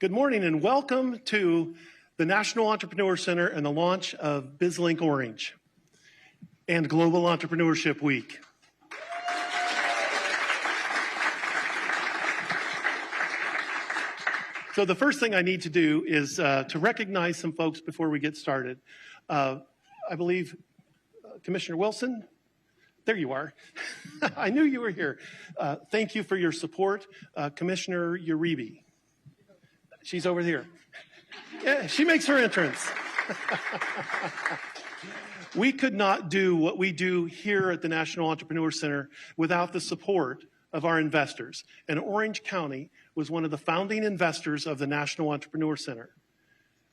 Good morning and welcome to the National Entrepreneur Center and the launch of Bizlink Orange and Global Entrepreneurship Week. So the first thing I need to do is to recognize some folks before we get started. I believe Commissioner Wilson, there you are. I knew you were here. Thank you for your support. Commissioner Uribe. She's over here. Yeah, she makes her entrance. We could not do what we do here at the National Entrepreneur Center without the support of our investors. And Orange County was one of the founding investors of the National Entrepreneur Center,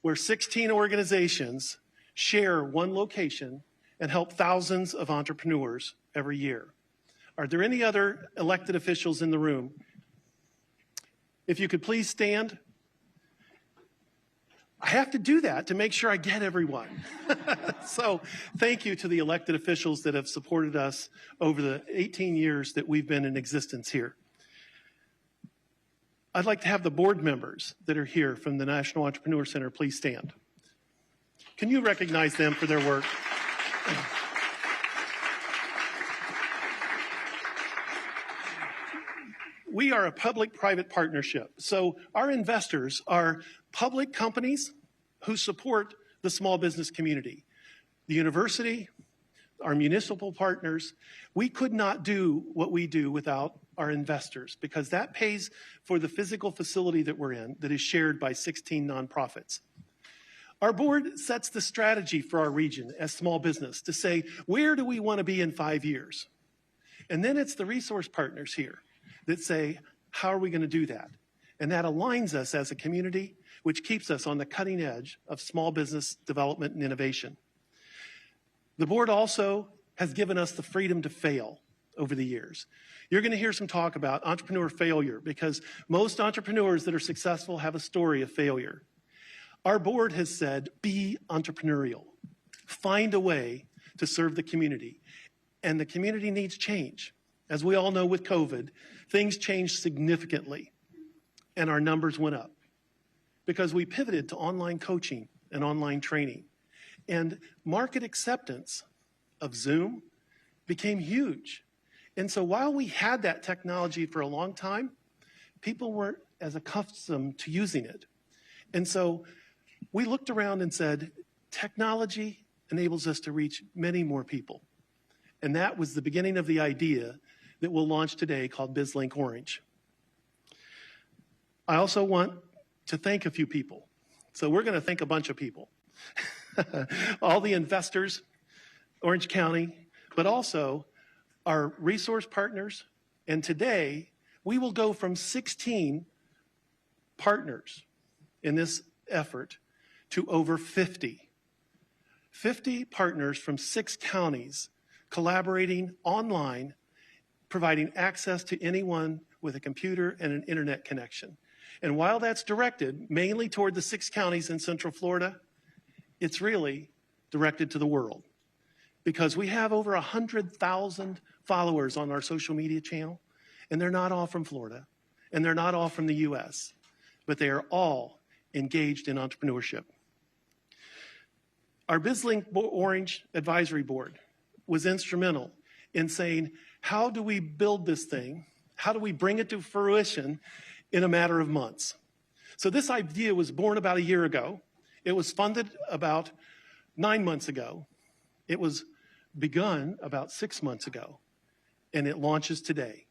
where 16 organizations share one location and help thousands of entrepreneurs every year. Are there any other elected officials in the room? If you could please stand. I have to do that to make sure I get everyone. So thank you to the elected officials that have supported us over the 18 years that we've been in existence here. I'd like to have the board members that are here from the National Entrepreneur Center please stand. Can you recognize them for their work? We are a public-private partnership. So our investors are public companies who support the small business community. The university, our municipal partners, we could not do what we do without our investors because that pays for the physical facility that we're in that is shared by 16 nonprofits. Our board sets the strategy for our region as small business to say, where do we want to be in 5 years? And then it's the resource partners here that say, how are we going to do that? And that aligns us as a community, which keeps us on the cutting edge of small business development and innovation. The board also has given us the freedom to fail over the years. You're going to hear some talk about entrepreneur failure because most entrepreneurs that are successful have a story of failure. Our board has said, be entrepreneurial. Find a way to serve the community. And the community needs change. As we all know with COVID, things changed significantly and our numbers went up because we pivoted to online coaching and online training. And market acceptance of Zoom became huge. And so while we had that technology for a long time, people weren't as accustomed to using it. And so we looked around and said, technology enables us to reach many more people. And that was the beginning of the idea that we'll launch today called Bizlink Orange. I also want to thank a few people. So we're going to thank a bunch of people. All the investors, Orange County, but also our resource partners. And today, we will go from 16 partners in this effort to over 50. 50 partners from 6 counties collaborating online, providing access to anyone with a computer and an internet connection. And while that's directed mainly toward the 6 counties in Central Florida, it's really directed to the world because we have over 100,000 followers on our social media channel, and they're not all from Florida, and they're not all from the US, but they are all engaged in entrepreneurship. Our Bizlink Orange Advisory Board was instrumental in saying, how do we build this thing? How do we bring it to fruition in a matter of months? So this idea was born about a year ago. It was funded about 9 months ago. It was begun about 6 months ago, and it launches today.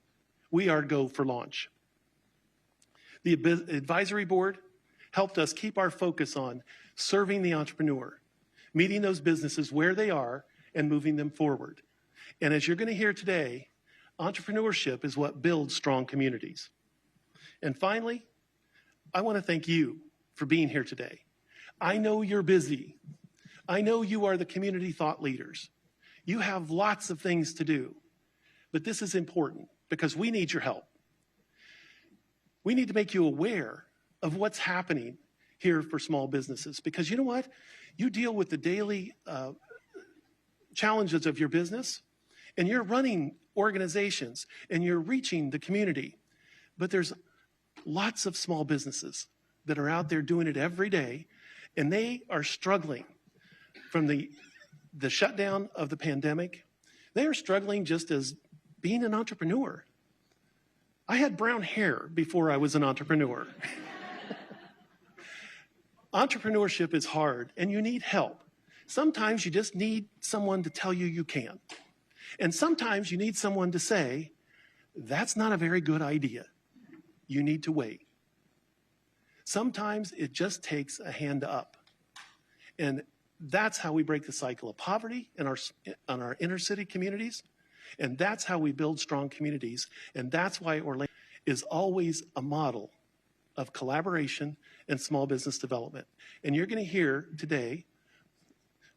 We are go for launch. The advisory board helped us keep our focus on serving the entrepreneur, meeting those businesses where they are and moving them forward. And as you're going to hear today, entrepreneurship is what builds strong communities. And finally, I want to thank you for being here today. I know you're busy. I know you are the community thought leaders. You have lots of things to do, but this is important because we need your help. We need to make you aware of what's happening here for small businesses because you know what? You deal with the daily challenges of your business, and you're running organizations, and you're reaching the community. But there's lots of small businesses that are out there doing it every day, and they are struggling from the shutdown of the pandemic. They are struggling just as being an entrepreneur. I had brown hair before I was an entrepreneur. Entrepreneurship is hard, and you need help. Sometimes you just need someone to tell you you can. And sometimes you need someone to say, that's not a very good idea. You need to wait. Sometimes it just takes a hand up. And that's how we break the cycle of poverty in our inner city communities. And that's how we build strong communities. And that's why Orlando is always a model of collaboration and small business development. And you're going to hear today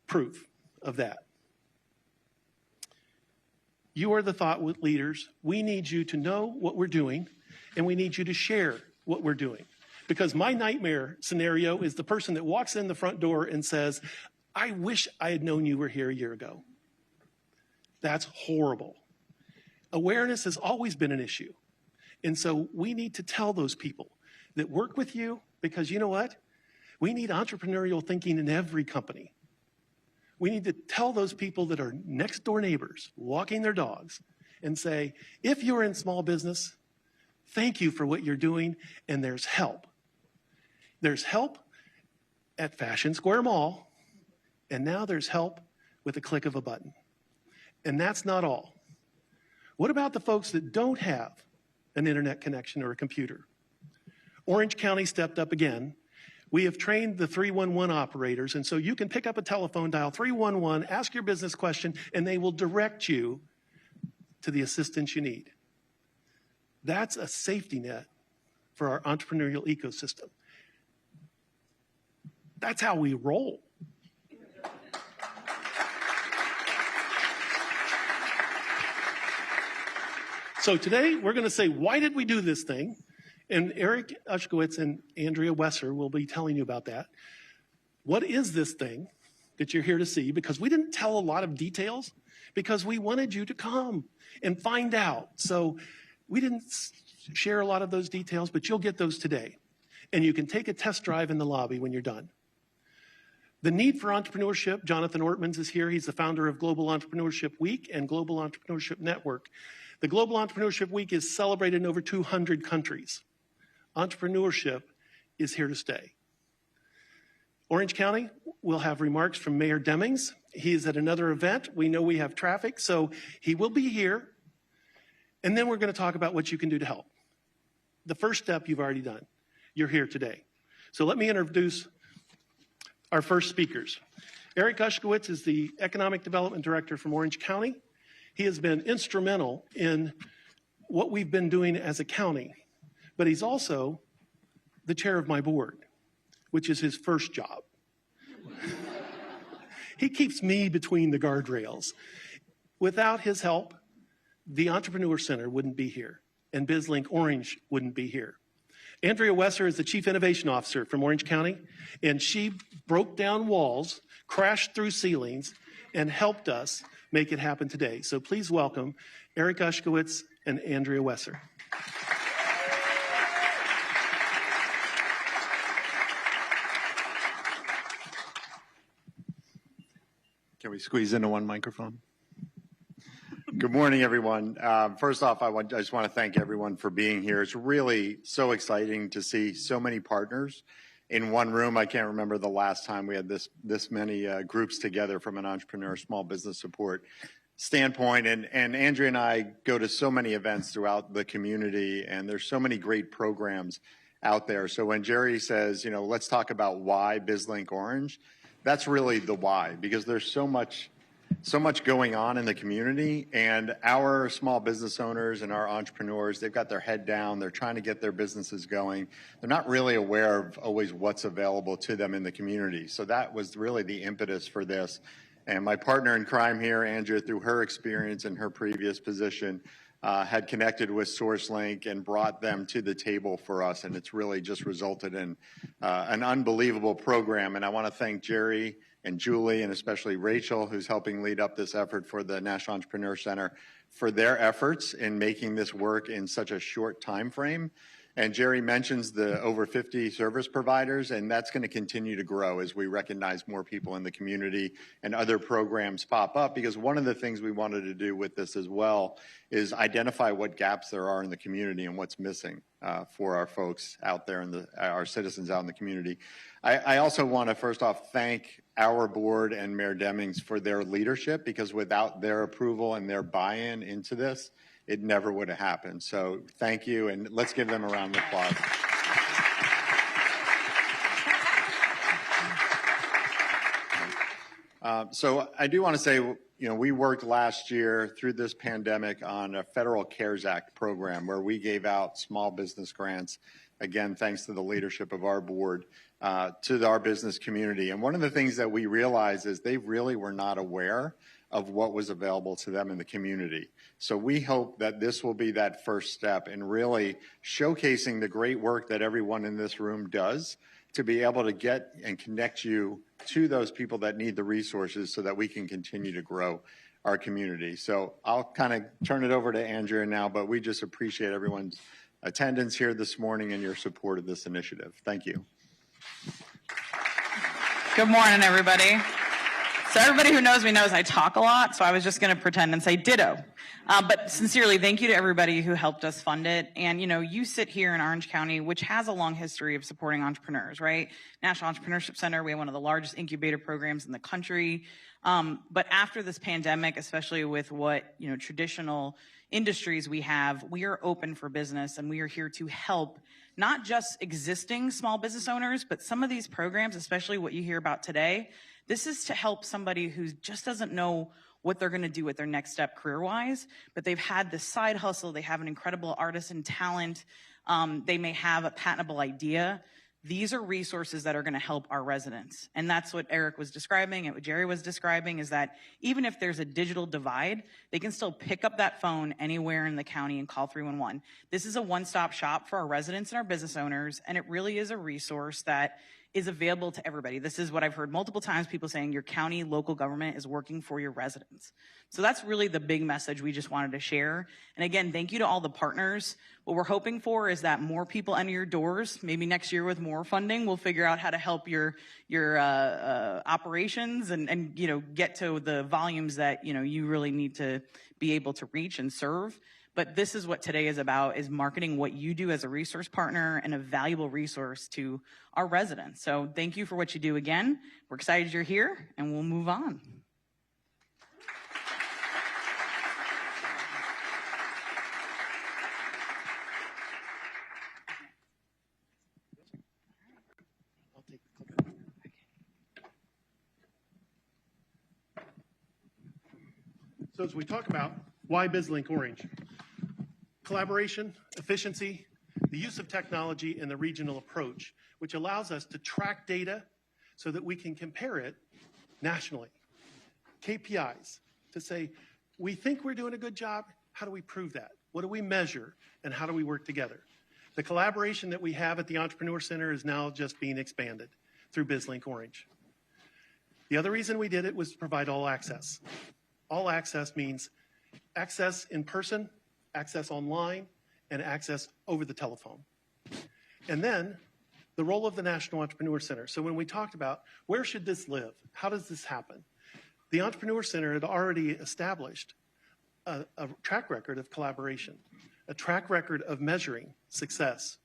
proof of that. You are the thought leaders. We need you to know what we're doing, and we need you to share what we're doing. Because my nightmare scenario is the person that walks in the front door and says, I wish I had known you were here a year ago. That's horrible. Awareness has always been an issue. And so we need to tell those people that work with you, because you know what? We need entrepreneurial thinking in every company. We need to tell those people that are next door neighbors walking their dogs and say, if you're in small business, thank you for what you're doing, and there's help. There's help at Fashion Square Mall, and now there's help with a click of a button. And that's not all. What about the folks that don't have an internet connection or a computer? Orange County stepped up again. We have trained the 311 operators, and so you can pick up a telephone, dial 311, ask your business question, and they will direct you to the assistance you need. That's a safety net for our entrepreneurial ecosystem. That's how we roll. So today, we're going to say, why did we do this thing? And Eric Guskowitz and Andrea Wesser will be telling you about that. What is this thing that you're here to see? Because we didn't tell a lot of details because we wanted you to come and find out. So we didn't share a lot of those details, but you'll get those today. And you can take a test drive in the lobby when you're done. The need for entrepreneurship, Jonathan Ortmans is here. He's the founder of Global Entrepreneurship Week and Global Entrepreneurship Network. The Global Entrepreneurship Week is celebrated in over 200 countries. Entrepreneurship is here to stay. Orange County will have remarks from Mayor Demings. He is at another event. We know we have traffic, so he will be here. And then we're going to talk about what you can do to help. The first step you've already done. You're here today. So let me introduce our first speakers. Eric Guskowitz is the Economic Development Director from Orange County. He has been instrumental in what we've been doing as a county. But he's also the chair of my board, which is his first job. He keeps me between the guardrails. Without his help, the Entrepreneur Center wouldn't be here, and Bizlink Orange wouldn't be here. Andrea Wesser is the Chief Innovation Officer from Orange County, and she broke down walls, crashed through ceilings, and helped us make it happen today. So please welcome Eric Guskowitz and Andrea Wesser. Can we squeeze into one microphone? Good morning, everyone. First off, I just want to thank everyone for being here. It's really so exciting to see so many partners in one room. I can't remember the last time we had this many groups together from an entrepreneur small business support standpoint. And Andrea and I go to so many events throughout the community, and there's so many great programs out there. So when Jerry says, you know, let's talk about why Bizlink Orange, that's really the why, because there's so much going on in the community, and our small business owners and our entrepreneurs, they've got their head down. They're trying to get their businesses going. They're not really aware of always what's available to them in the community. So that was really the impetus for this. And my partner in crime here, Andrea, through her experience in her previous position, had connected with SourceLink and brought them to the table for us, and it's really just resulted in an unbelievable program. And I want to thank Jerry and Julie, and especially Rachel, who's helping lead up this effort for the National Entrepreneur Center, for their efforts in making this work in such a short time frame. And Jerry mentions the over 50 service providers, and that's going to continue to grow as we recognize more people in the community and other programs pop up, because one of the things we wanted to do with this as well is identify what gaps there are in the community and what's missing for our folks out there and our citizens out in the community. I also want to first off thank our board and Mayor Demings for their leadership, because without their approval and their buy-in into this, it never would have happened. So thank you, and let's give them a round of applause. So I do want to say, we worked last year through this pandemic on a federal CARES Act program where we gave out small business grants, again, thanks to the leadership of our board, to our business community. And one of the things that we realized is they really were not aware of what was available to them in the community. So we hope that this will be that first step in really showcasing the great work that everyone in this room does to be able to get and connect you to those people that need the resources so that we can continue to grow our community. So I'll kind of turn it over to Andrea now, but we just appreciate everyone's attendance here this morning and your support of this initiative. Thank you. Good morning, everybody. So everybody who knows me knows I talk a lot, so I was just going to pretend and say ditto. But sincerely, thank you to everybody who helped us fund it. And, you sit here in Orange County, which has a long history of supporting entrepreneurs, right? National Entrepreneurship Center, we have one of the largest incubator programs in the country. But after this pandemic, especially with what, traditional industries we have, we are open for business, and we are here to help not just existing small business owners, but some of these programs, especially what you hear about today. This is to help somebody who just doesn't know what they're going to do with their next step career-wise, but they've had this side hustle, they have an incredible artisan talent, they may have a patentable idea. These are resources that are going to help our residents. And that's what Eric was describing and what Jerry was describing, is that even if there's a digital divide, they can still pick up that phone anywhere in the county and call 311. This is a one-stop shop for our residents and our business owners, and it really is a resource that is available to everybody. This is what I've heard multiple times, people saying your county, local government is working for your residents. So that's really the big message we just wanted to share. And again, thank you to all the partners. What we're hoping for is that more people enter your doors. Maybe next year with more funding, we'll figure out how to help your operations and get to the volumes that you really need to be able to reach and serve. But this is what today is about, is marketing what you do as a resource partner and a valuable resource to our residents. So thank you for what you do again. We're excited you're here, and we'll move on. So as we talk about why Bizlink Orange, collaboration, efficiency, the use of technology, and the regional approach, which allows us to track data so that we can compare it nationally. KPIs to say, we think we're doing a good job. How do we prove that? What do we measure? And how do we work together? The collaboration that we have at the Entrepreneur Center is now just being expanded through Bizlink Orange. The other reason we did it was to provide all access. All access means access in person, access online, and access over the telephone. And then the role of the National Entrepreneur Center. So when we talked about where should this live, how does this happen? The Entrepreneur Center had already established a track record of collaboration, a track record of measuring success.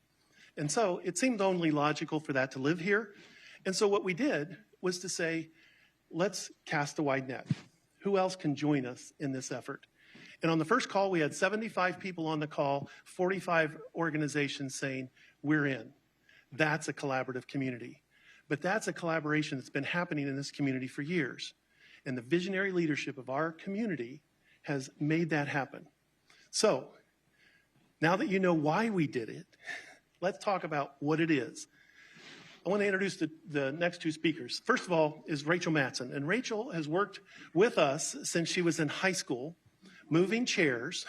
And so it seemed only logical for that to live here. And so what we did was to say, let's cast a wide net. Who else can join us in this effort? And on the first call, we had 75 people on the call, 45 organizations saying, we're in. That's a collaborative community. But that's a collaboration that's been happening in this community for years. And the visionary leadership of our community has made that happen. So now that you know why we did it, let's talk about what it is. I want to introduce the next two speakers. First of all is Rachel Madsen. And Rachel has worked with us since she was in high school, moving chairs.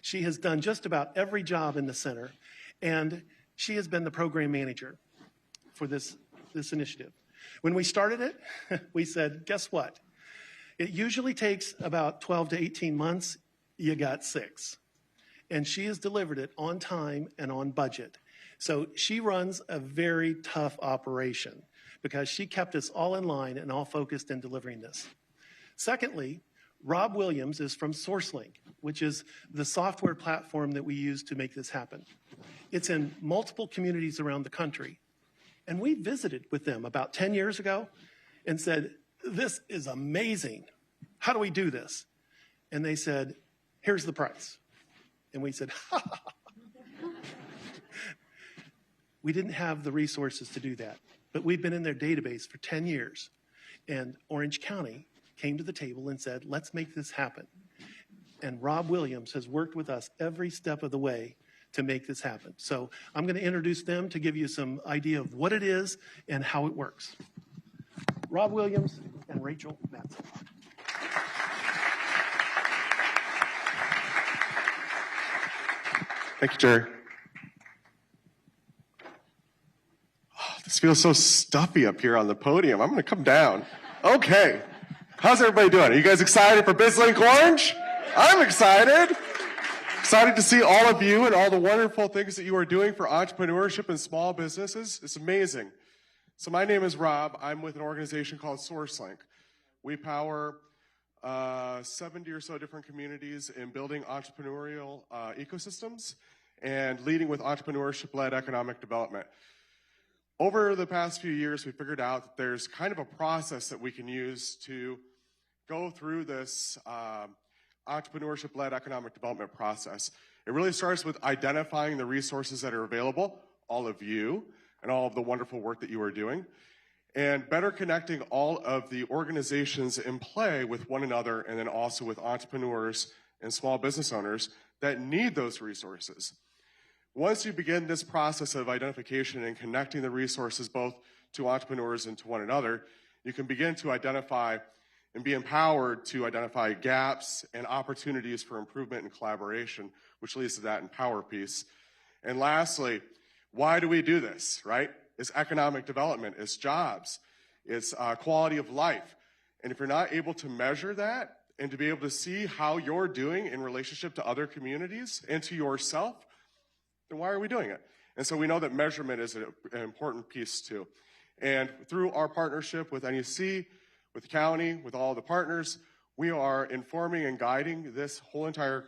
She has done just about every job in the center. And she has been the program manager for this initiative. When we started it, we said, guess what? It usually takes about 12 to 18 months. You got 6. and she has delivered it on time and on budget. So she runs a very tough operation because she kept us all in line and all focused in delivering this. Secondly, Rob Williams is from SourceLink, which is the software platform that we use to make this happen. It's in multiple communities around the country. And we visited with them about 10 years ago and said, this is amazing. How do we do this? And they said, here's the price. And we said, ha, ha, ha. We didn't have the resources to do that, but we've been in their database for 10 years. And Orange County came to the table and said, let's make this happen. And Rob Williams has worked with us every step of the way to make this happen. So I'm going to introduce them to give you some idea of what it is and how it works. Rob Williams and Rachel Madsen. Thank you, Jerry. Oh, this feels so stuffy up here on the podium. I'm going to come down. Okay. How's everybody doing? Are you guys excited for Bizlink Orange? I'm excited. Excited to see all of you and all the wonderful things that you are doing for entrepreneurship and small businesses. It's amazing. So my name is Rob. I'm with an organization called SourceLink. We power 70 or so different communities in building entrepreneurial ecosystems and leading with entrepreneurship-led economic development. Over the past few years, we figured out that there's kind of a process that we can use to go through this entrepreneurship-led economic development process. It really starts with identifying the resources that are available, all of you, and all of the wonderful work that you are doing, and better connecting all of the organizations in play with one another, and then also with entrepreneurs and small business owners that need those resources. Once you begin this process of identification and connecting the resources both to entrepreneurs and to one another, you can begin to identify and be empowered to identify gaps and opportunities for improvement and collaboration, which leads to that empower piece. And lastly, why do we do this, right? It's economic development, it's jobs, it's quality of life. And if you're not able to measure that and to be able to see how you're doing in relationship to other communities and to yourself, then why are we doing it? And so we know that measurement is an important piece too. And through our partnership with NEC, with the county, with all the partners, we are informing and guiding this whole entire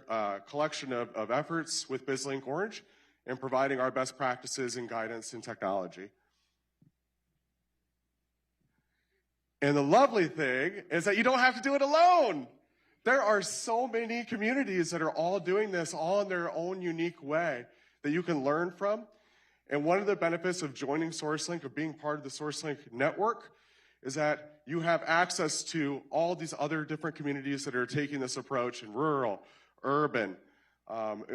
collection of efforts with Bizlink Orange and providing our best practices and guidance in technology. And the lovely thing is that you don't have to do it alone. There are so many communities that are all doing this all in their own unique way that you can learn from. And one of the benefits of joining SourceLink, or being part of the SourceLink network, is that you have access to all these other different communities that are taking this approach in rural, urban,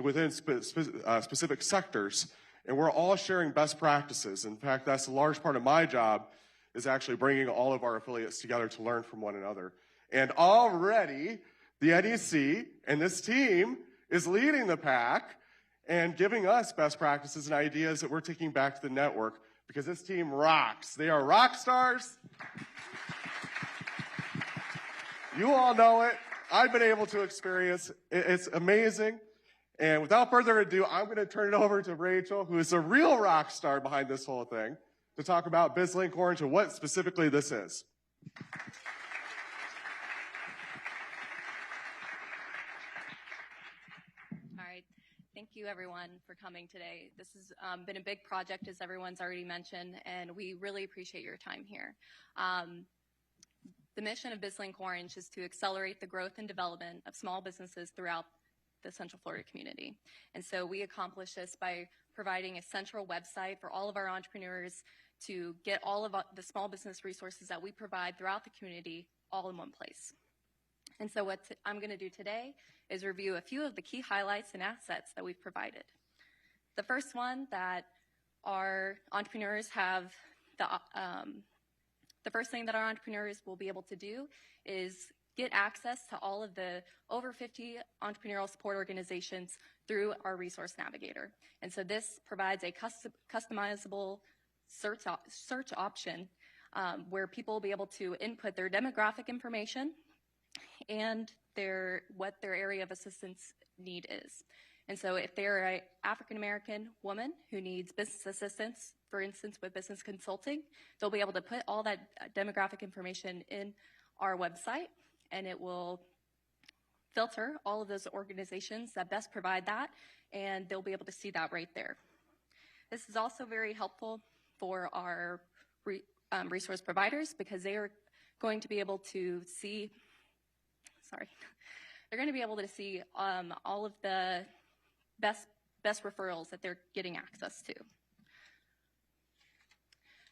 within specific sectors. And we're all sharing best practices. In fact, that's a large part of my job, is actually bringing all of our affiliates together to learn from one another. And already, the NEC and this team is leading the pack and giving us best practices and ideas that we're taking back to the network, because this team rocks. They are rock stars. You all know it. I've been able to experience it. It's amazing. And without further ado, I'm going to turn it over to Rachel, who is the real rock star behind this whole thing, to talk about Bizlink Orange and what specifically this is. All right. Thank you, everyone, for coming today. This has been a big project, as everyone's already mentioned, and we really appreciate your time here. The mission of Bizlink Orange is to accelerate the growth and development of small businesses throughout the Central Florida community. And so we accomplish this by providing a central website for all of our entrepreneurs to get all of the small business resources that we provide throughout the community all in one place. And so what I'm going to do today is review a few of the key highlights and assets that we've provided. The first one that our entrepreneurs have, the first thing that our entrepreneurs will be able to do is get access to all of the over 50 entrepreneurial support organizations through our resource navigator. And so this provides a customizable search option where people will be able to input their demographic information and what their area of assistance need is. And so if they're an African-American woman who needs business assistance, for instance, with business consulting, they'll be able to put all that demographic information in our website, and it will filter all of those organizations that best provide that, and they'll be able to see that right there. This is also very helpful for our resource providers because they are going to be able to see, they're going to be able to see all of the best referrals that they're getting access to.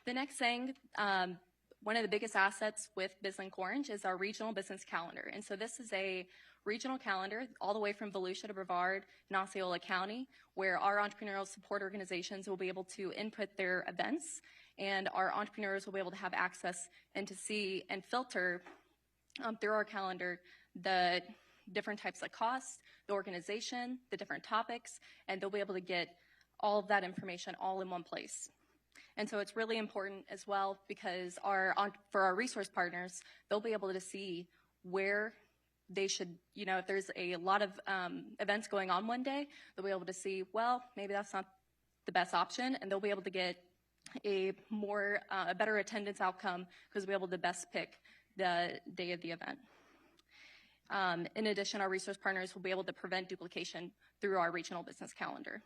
The next thing, one of the biggest assets with Bizlink Orange is our regional business calendar. And so this is a regional calendar all the way from Volusia to Brevard and Osceola County, where our entrepreneurial support organizations will be able to input their events, and our entrepreneurs will be able to have access and to see and filter through our calendar the different types of costs, the organization, the different topics, and they'll be able to get all of that information all in one place. And so it's really important as well because for our resource partners, they'll be able to see where they should, if there's a lot of events going on one day, they'll be able to see, well, maybe that's not the best option, and they'll be able to get a better attendance outcome because we'll be able to best pick the day of the event. In addition, our resource partners will be able to prevent duplication through our regional business calendar.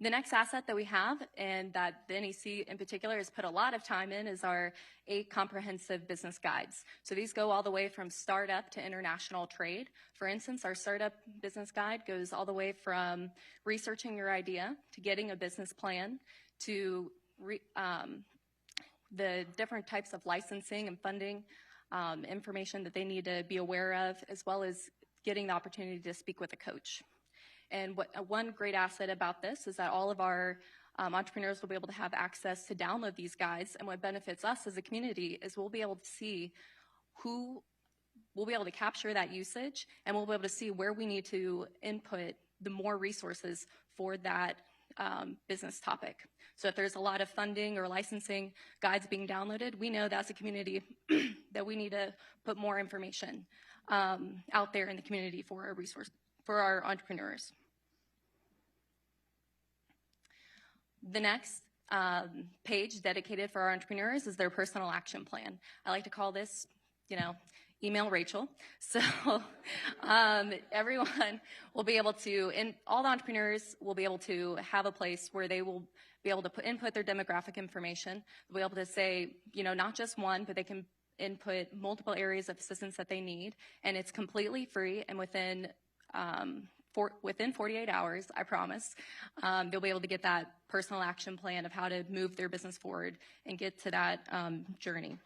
The next asset that we have, and that the NEC in particular has put a lot of time in, is our 8 comprehensive business guides. So these go all the way from startup to international trade. For instance, our startup business guide goes all the way from researching your idea to getting a business plan to the different types of licensing and funding information that they need to be aware of, as well as getting the opportunity to speak with a coach. And one great asset about this is that all of our entrepreneurs will be able to have access to download these guides. And what benefits us as a community is we'll be able to see we'll be able to capture that usage, and we'll be able to see where we need to input the more resources for that business topic. So if there's a lot of funding or licensing guides being downloaded, we know that as a community that we need to put more information out there in the community for our entrepreneurs. The next page dedicated for our entrepreneurs is their personal action plan. I like to call this, email Rachel. So everyone will be able to, and all the entrepreneurs will be able to have a place where they will be able to input their demographic information. They'll be able to say, not just one, but they can input multiple areas of assistance that they need, and it's completely free, and within 48 hours, I promise, they'll be able to get that personal action plan of how to move their business forward and get to that journey.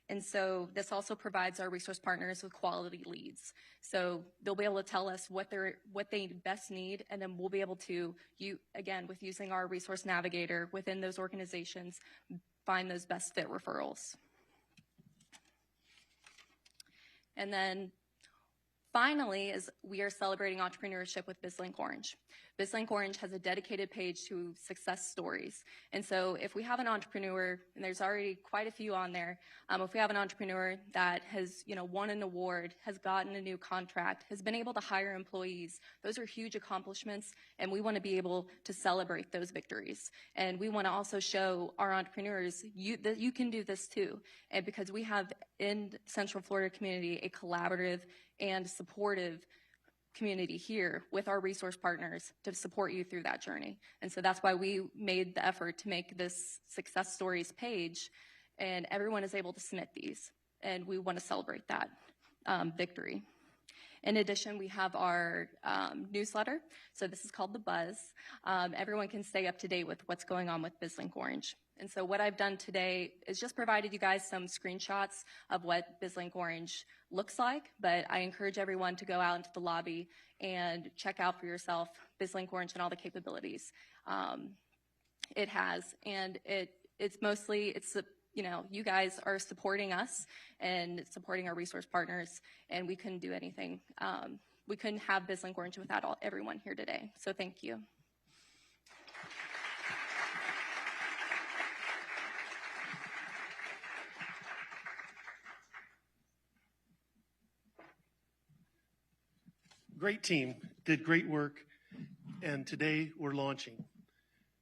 And so this also provides our resource partners with quality leads. So they'll be able to tell us what they best need, and then we'll be able to, again, with using our resource navigator within those organizations, find those best fit referrals. And then finally, is we are celebrating entrepreneurship with Bizlink Orange. Bizlink Orange has a dedicated page to success stories. And so if we have an entrepreneur, and there's already quite a few on there, if we have an entrepreneur that has won an award, has gotten a new contract, has been able to hire employees, those are huge accomplishments, and we want to be able to celebrate those victories. And we want to also show our entrepreneurs that you can do this too. And because we have in Central Florida community a collaborative and supportive community here with our resource partners to support you through that journey. And so that's why we made the effort to make this success stories page, and everyone is able to submit these, and we want to celebrate that victory. In addition, we have our newsletter. So this is called The Buzz. Everyone can stay up to date with what's going on with Bizlink Orange. And so what I've done today is just provided you guys some screenshots of what Bizlink Orange looks like, but I encourage everyone to go out into the lobby and check out for yourself Bizlink Orange and all the capabilities it has. And it's mostly, you guys are supporting us and supporting our resource partners, and we couldn't do anything. We couldn't have Bizlink Orange without everyone here today. So thank you. great team, did great work, and today we're launching.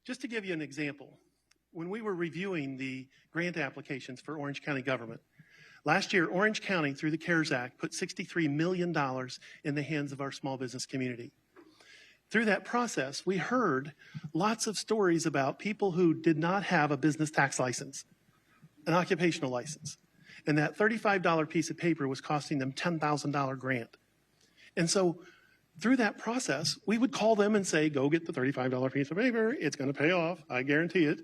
Just to give you an example, when we were reviewing the grant applications for Orange County government, last year, Orange County, through the CARES Act, put $63 million in the hands of our small business community. Through that process, we heard lots of stories about people who did not have a business tax license, an occupational license, and that $35 piece of paper was costing them $10,000 grant. And so through that process, we would call them and say, go get the $35 piece of paper. It's going to pay off. I guarantee it.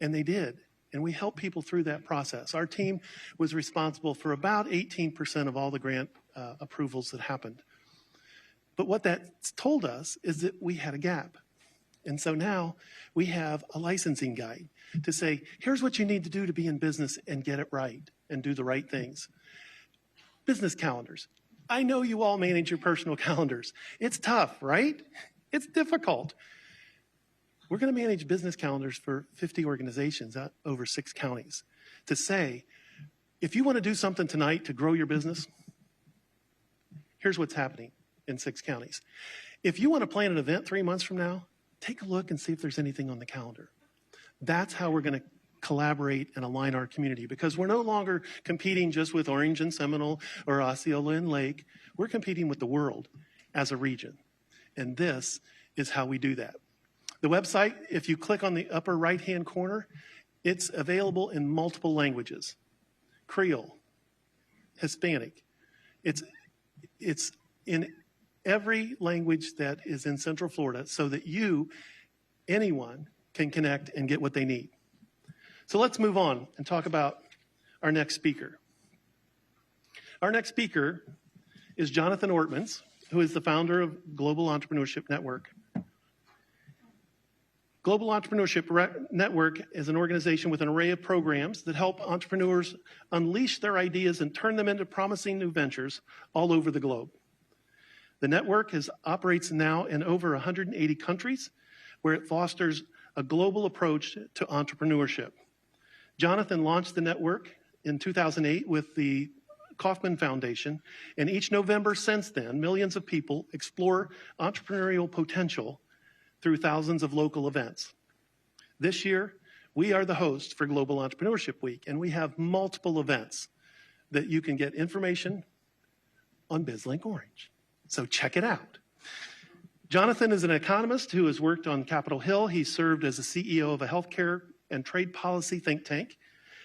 And they did. And we helped people through that process. Our team was responsible for about 18% of all the grant approvals that happened. But what that told us is that we had a gap. And so now we have a licensing guide to say, here's what you need to do to be in business and get it right and do the right things. Business calendars. I know you all manage your personal calendars. It's tough, right? It's difficult. We're going to manage business calendars for 50 organizations over 6 counties to say, if you want to do something tonight to grow your business, here's what's happening in 6 counties. If you want to plan an event 3 months from now, take a look and see if there's anything on the calendar. That's how we're going to collaborate and align our community, because we're no longer competing just with Orange and Seminole or Osceola and Lake. We're competing with the world as a region. And this is how we do that. The website, if you click on the upper right-hand corner, it's available in multiple languages. Creole, Hispanic. It's in every language that is in Central Florida so that anyone can connect and get what they need. So let's move on and talk about our next speaker. Our next speaker is Jonathan Ortmans, who is the founder of Global Entrepreneurship Network. Global Entrepreneurship Network is an organization with an array of programs that help entrepreneurs unleash their ideas and turn them into promising new ventures all over the globe. The network operates now in over 180 countries, where it fosters a global approach to entrepreneurship. Jonathan launched the network in 2008 with the Kauffman Foundation, and each November since then, millions of people explore entrepreneurial potential through thousands of local events. This year, we are the host for Global Entrepreneurship Week, and we have multiple events that you can get information on Bizlink Orange. So check it out. Jonathan is an economist who has worked on Capitol Hill. He served as the CEO of a healthcare and trade policy think tank.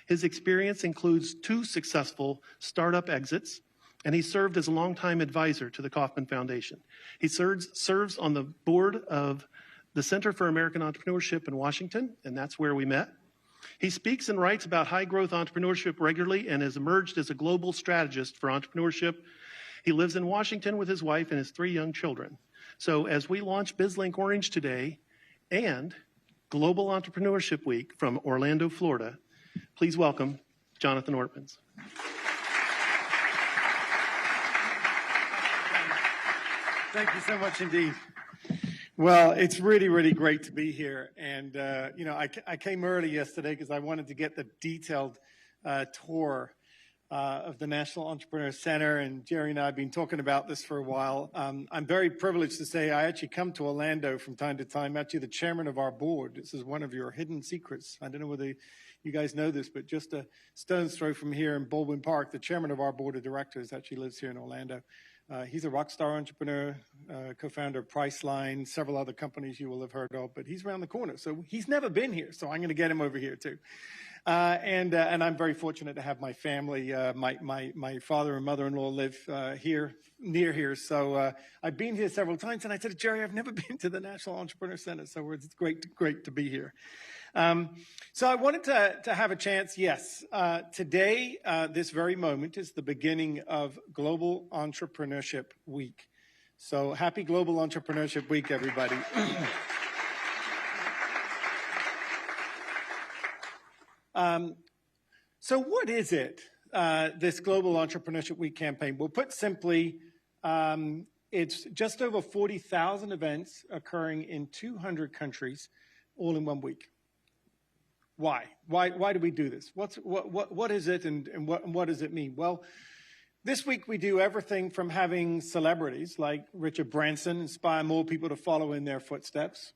His experience includes 2 successful startup exits, and he served as a longtime advisor to the Kauffman Foundation. He serves on the board of the Center for American Entrepreneurship in Washington, and that's where we met. He speaks and writes about high-growth entrepreneurship regularly and has emerged as a global strategist for entrepreneurship. He lives in Washington with his wife and his 3 young children. So as we launch Bizlink Orange today and Global Entrepreneurship Week from Orlando, Florida, please welcome Jonathan Ortmans. Thank you so much indeed. Well, it's really, really great to be here. And, I came early yesterday because I wanted to get the detailed tour of the National Entrepreneur Center. And Jerry and I have been talking about this for a while. I'm very privileged to say I actually come to Orlando from time to time. Actually, the chairman of our board, this is one of your hidden secrets. I don't know whether you guys know this, but just a stone's throw from here in Baldwin Park, the chairman of our board of directors actually lives here in Orlando. He's a rock star entrepreneur, co-founder of Priceline, several other companies you will have heard of, but he's around the corner. So he's never been here, so I'm going to get him over here too. And I'm very fortunate to have my family. My father and mother-in-law live near here. So I've been here several times, and I said, Jerry, I've never been to the National Entrepreneur Center, so it's great to be here. So I wanted to have a chance, yes. Today, this very moment is the beginning of Global Entrepreneurship Week. So happy Global Entrepreneurship Week, everybody. So what is it, this Global Entrepreneurship Week campaign? Well, put simply, it's just over 40,000 events occurring in 200 countries, all in 1 week. Why? Why do we do this? What is it, and what does it mean? Well, This week we do everything from having celebrities like Richard Branson inspire more people to follow in their footsteps,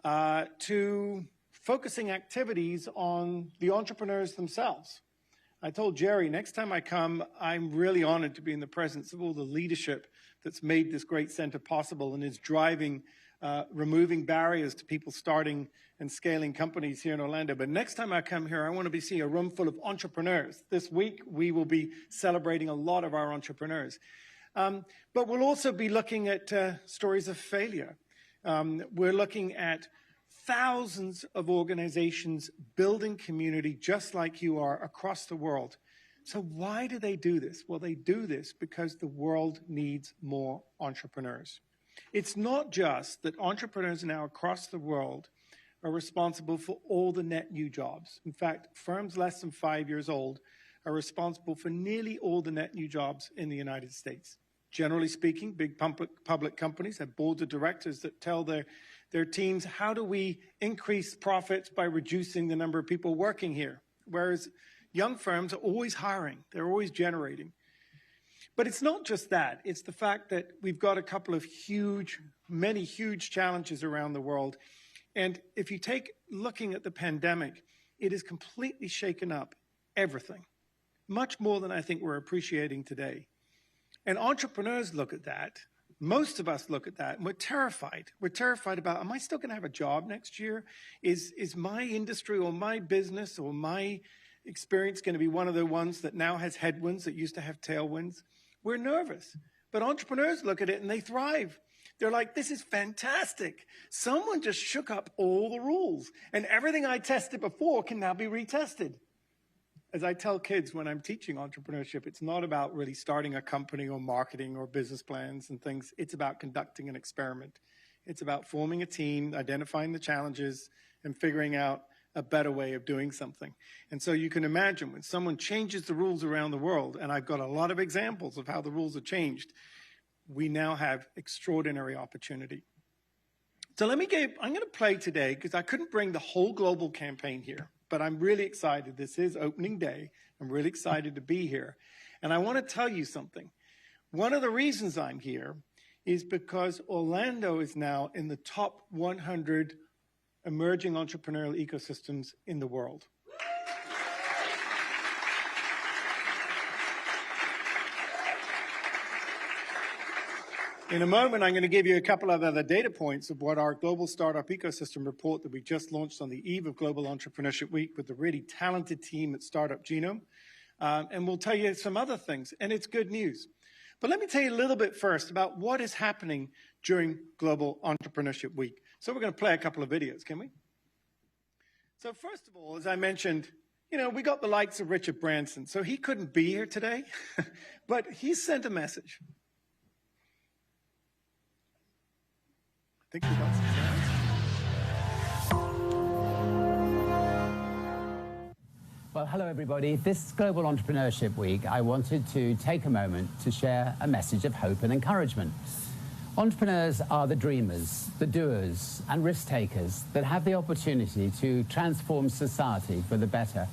to focusing activities on the entrepreneurs themselves. I told Jerry, next time I come, I'm really honored to be in the presence of all the leadership that's made this great center possible and is driving, removing barriers to people starting and scaling companies here in Orlando. But next time I come here, I want to be seeing a room full of entrepreneurs. This week, we will be celebrating a lot of our entrepreneurs. But we'll also be looking at stories of failure. We're looking at thousands of organizations building community just like you are across the world. So why do they do this? Well, they do this because the world needs more entrepreneurs. It's not just that entrepreneurs now across the world are responsible for all the net new jobs. In fact, firms less than 5 years old are responsible for nearly all the net new jobs in the United States. Generally speaking, big public companies have boards of directors that tell their teams, how do we increase profits by reducing the number of people working here? Whereas young firms are always hiring, they're always generating. But it's not just that, it's the fact that we've got a couple of many huge challenges around the world. And if you take looking at the pandemic, it has completely shaken up everything, much more than I think we're appreciating today. And entrepreneurs look at that. Most of us look at that and we're terrified. We're terrified about, am I still going to have a job next year? Is my industry or my business or my experience going to be one of the ones that now has headwinds that used to have tailwinds? We're nervous. But entrepreneurs look at it and they thrive. They're like, this is fantastic. Someone just shook up all the rules and everything I tested before can now be retested. As I tell kids when I'm teaching entrepreneurship, it's not about really starting a company or marketing or business plans and things. It's about conducting an experiment. It's about forming a team, identifying the challenges, and figuring out a better way of doing something. And so you can imagine when someone changes the rules around the world, and I've got a lot of examples of how the rules have changed, we now have extraordinary opportunity. So I'm going to play today, because I couldn't bring the whole global campaign here. But I'm really excited. This is opening day. I'm really excited to be here. And I want to tell you something. One of the reasons I'm here is because Orlando is now in the top 100 emerging entrepreneurial ecosystems in the world. In a moment, I'm going to give you a couple of other data points of what our Global Startup Ecosystem report that we just launched on the eve of Global Entrepreneurship Week with the really talented team at Startup Genome. And we'll tell you some other things, and it's good news. But let me tell you a little bit first about what is happening during Global Entrepreneurship Week. So we're going to play a couple of videos, can we? So first of all, as I mentioned, we got the likes of Richard Branson. So he couldn't be here today, but he sent a message. I think we got some sounds. Well, hello everybody. This Global Entrepreneurship Week, I wanted to take a moment to share a message of hope and encouragement. Entrepreneurs are the dreamers, the doers, and risk takers that have the opportunity to transform society for the better.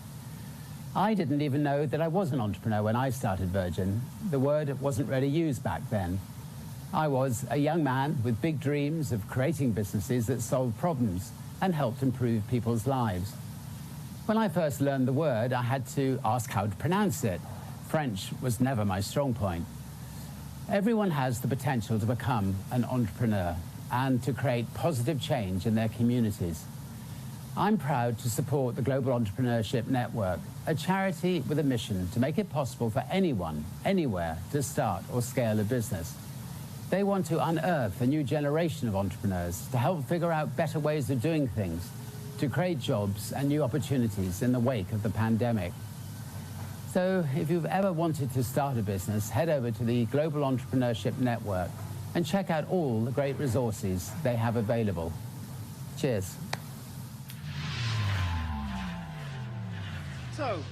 I didn't even know that I was an entrepreneur when I started Virgin. The word wasn't really used back then. I was a young man with big dreams of creating businesses that solved problems and helped improve people's lives. When I first learned the word, I had to ask how to pronounce it. French was never my strong point. Everyone has the potential to become an entrepreneur and to create positive change in their communities. I'm proud to support the Global Entrepreneurship Network, a charity with a mission to make it possible for anyone, anywhere, to start or scale a business. They want to unearth a new generation of entrepreneurs to help figure out better ways of doing things, to create jobs and new opportunities in the wake of the pandemic. So if you've ever wanted to start a business, head over to the Global Entrepreneurship Network and check out all the great resources they have available. Cheers. So,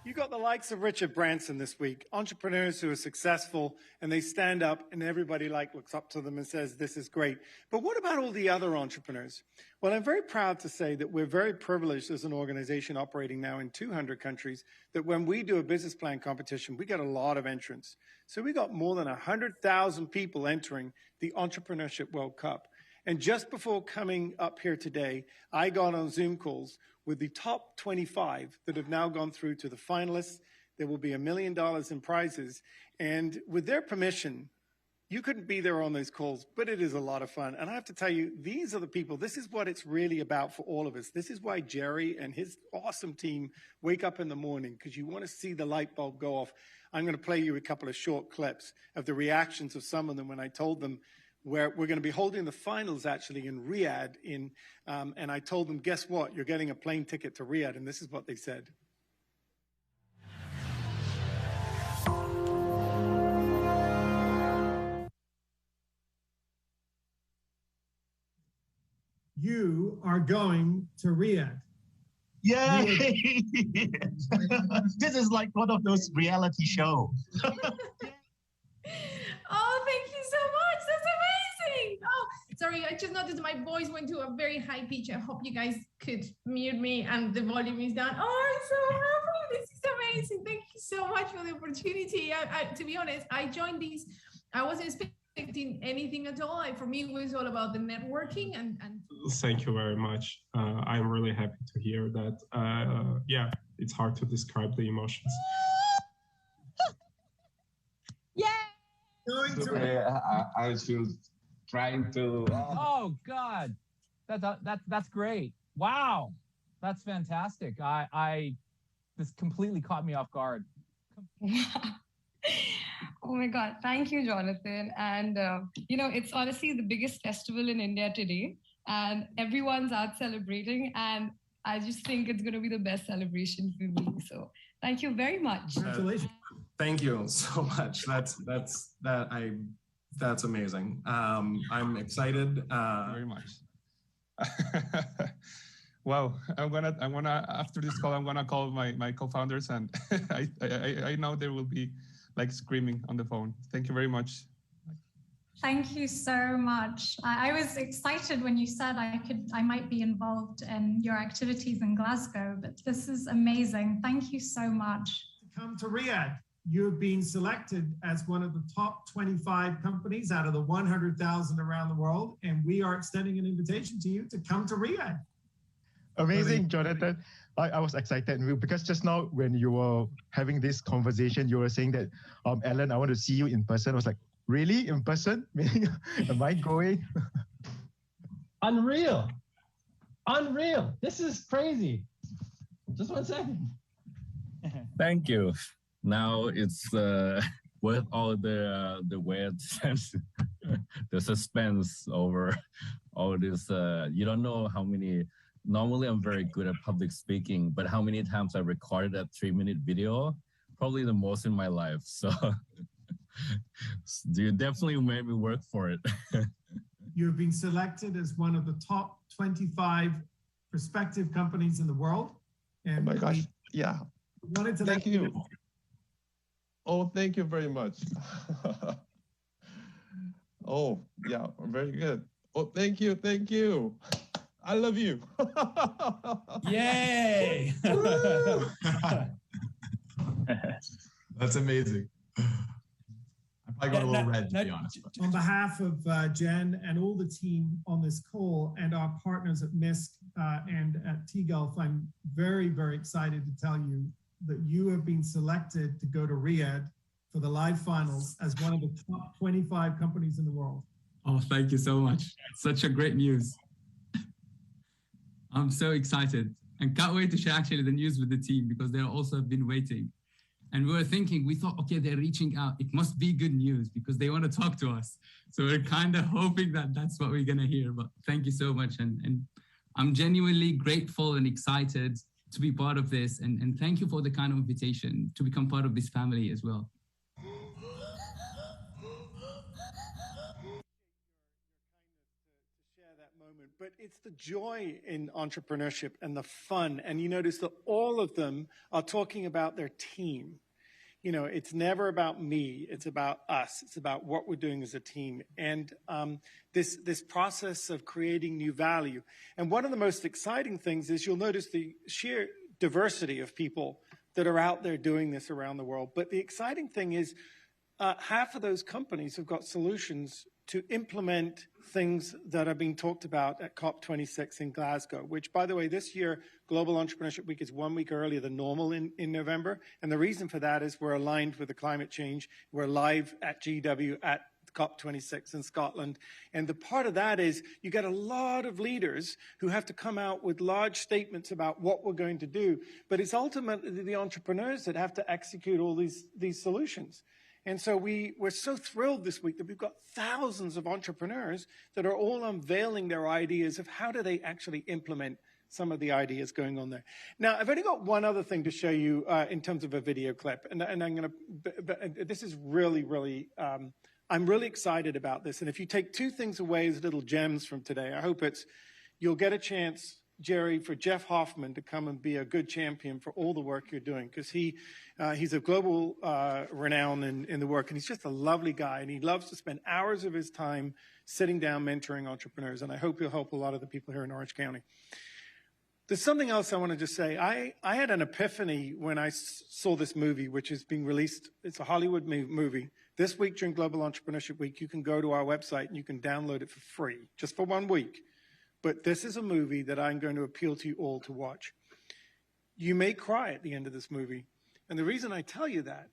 You got the likes of Richard Branson this week, entrepreneurs who are successful and they stand up and everybody looks up to them and says, this is great. But what about all the other entrepreneurs? Well, I'm very proud to say that we're very privileged as an organization operating now in 200 countries, that when we do a business plan competition, we get a lot of entrants. So we got more than 100,000 people entering the Entrepreneurship World Cup. And just before coming up here today, I got on Zoom calls with the top 25 that have now gone through to the finalists. There will be $1 million in prizes. And with their permission, you couldn't be there on those calls, but it is a lot of fun. And I have to tell you, these are the people, this is what it's really about for all of us. This is why Jerry and his awesome team wake up in the morning, because you want to see the light bulb go off. I'm going to play you a couple of short clips of the reactions of some of them when I told them where we're going to be holding the finals actually in Riyadh. And I told them, guess what? You're getting a plane ticket to Riyadh. And this is what they said. You are going to Riyadh. Yay! This is like one of those reality shows. Oh, thank you so much. That's amazing. Oh, sorry, I just noticed my voice went to a very high pitch. I hope you guys could mute me and the volume is down. Oh, I'm so happy. This is amazing. Thank you so much for the opportunity. To be honest, I joined these. I wasn't expecting anything at all. For me, it was all about the networking and Thank you very much. I'm really happy to hear that. Yeah, it's hard to describe the emotions. yeah. I was trying to. Oh God, that's great! Wow, that's fantastic. This completely caught me off guard. Oh my God, thank you, Jonathan. And it's honestly the biggest festival in India today, and everyone's out celebrating. And I just think it's going to be the best celebration for me. So thank you very much. Congratulations. Thank you so much. That's amazing. I'm excited. Very much. Well, I'm gonna after this call, I'm gonna call my co-founders, and I know they will be like screaming on the phone. Thank you very much. Thank you so much. I was excited when you said I might be involved in your activities in Glasgow, but this is amazing. Thank you so much. Come to Riyadh. You've been selected as one of the top 25 companies out of the 100,000 around the world, and we are extending an invitation to you to come to Riyadh. Amazing, Jonathan. I was excited because just now when you were having this conversation, you were saying that, Alan, I want to see you in person. I was like, really? In person? Am I going? Unreal. This is crazy. Just 1 second. Thank you. Now it's worth all the wait and the suspense over all this. You don't know how many. Normally, I'm very good at public speaking, but how many times I recorded that 3-minute video? Probably the most in my life. So you definitely made me work for it. You've been selected as one of the top 25 prospective companies in the world. And oh my gosh, yeah. Wanted to thank you. Oh, thank you very much. Oh, yeah, very good. Oh, thank you. I love you. Yay! That's amazing. I got a little red, to be honest. On behalf of Jen and all the team on this call and our partners at MISC and at T-Gulf, I'm very, very excited to tell you that you have been selected to go to Riyadh for the live finals as one of the top 25 companies in the world. Oh, thank you so much. Such a great news. I'm so excited and can't wait to share actually the news with the team because they also have been waiting. And we thought, okay, they're reaching out. It must be good news because they want to talk to us. So we're kind of hoping that that's what we're going to hear. But thank you so much. And I'm genuinely grateful and excited to be part of this. And thank you for the kind of invitation to become part of this family as well. moment, but it's the joy in entrepreneurship and the fun. And you notice that all of them are talking about their team. You know, it's never about me. It's about us. It's about what we're doing as a team. And this process of creating new value. And one of the most exciting things is you'll notice the sheer diversity of people that are out there doing this around the world. But the exciting thing is half of those companies have got solutions to implement things that are being talked about at COP26 in Glasgow, which, by the way, this year, Global Entrepreneurship Week is 1 week earlier than normal in November. And the reason for that is we're aligned with the climate change. We're live at GW at COP26 in Scotland. And the part of that is you get a lot of leaders who have to come out with large statements about what we're going to do. But it's ultimately the entrepreneurs that have to execute all these solutions. And so we're so thrilled this week that we've got thousands of entrepreneurs that are all unveiling their ideas of how do they actually implement some of the ideas going on there. Now, I've only got one other thing to show you in terms of a video clip. And I'm going to, this is really, really, I'm really excited about this. And if you take two things away as little gems from today, I hope you'll get a chance, Jerry, for Jeff Hoffman to come and be a good champion for all the work you're doing, because he's of global renown in the work, and he's just a lovely guy, and he loves to spend hours of his time sitting down mentoring entrepreneurs, and I hope he'll help a lot of the people here in Orange County. There's something else I want to just say. I had an epiphany when I saw this movie, which is being released. It's a Hollywood movie. This week during Global Entrepreneurship Week, you can go to our website and you can download it for free, just for 1 week. But this is a movie that I'm going to appeal to you all to watch. You may cry at the end of this movie. And the reason I tell you that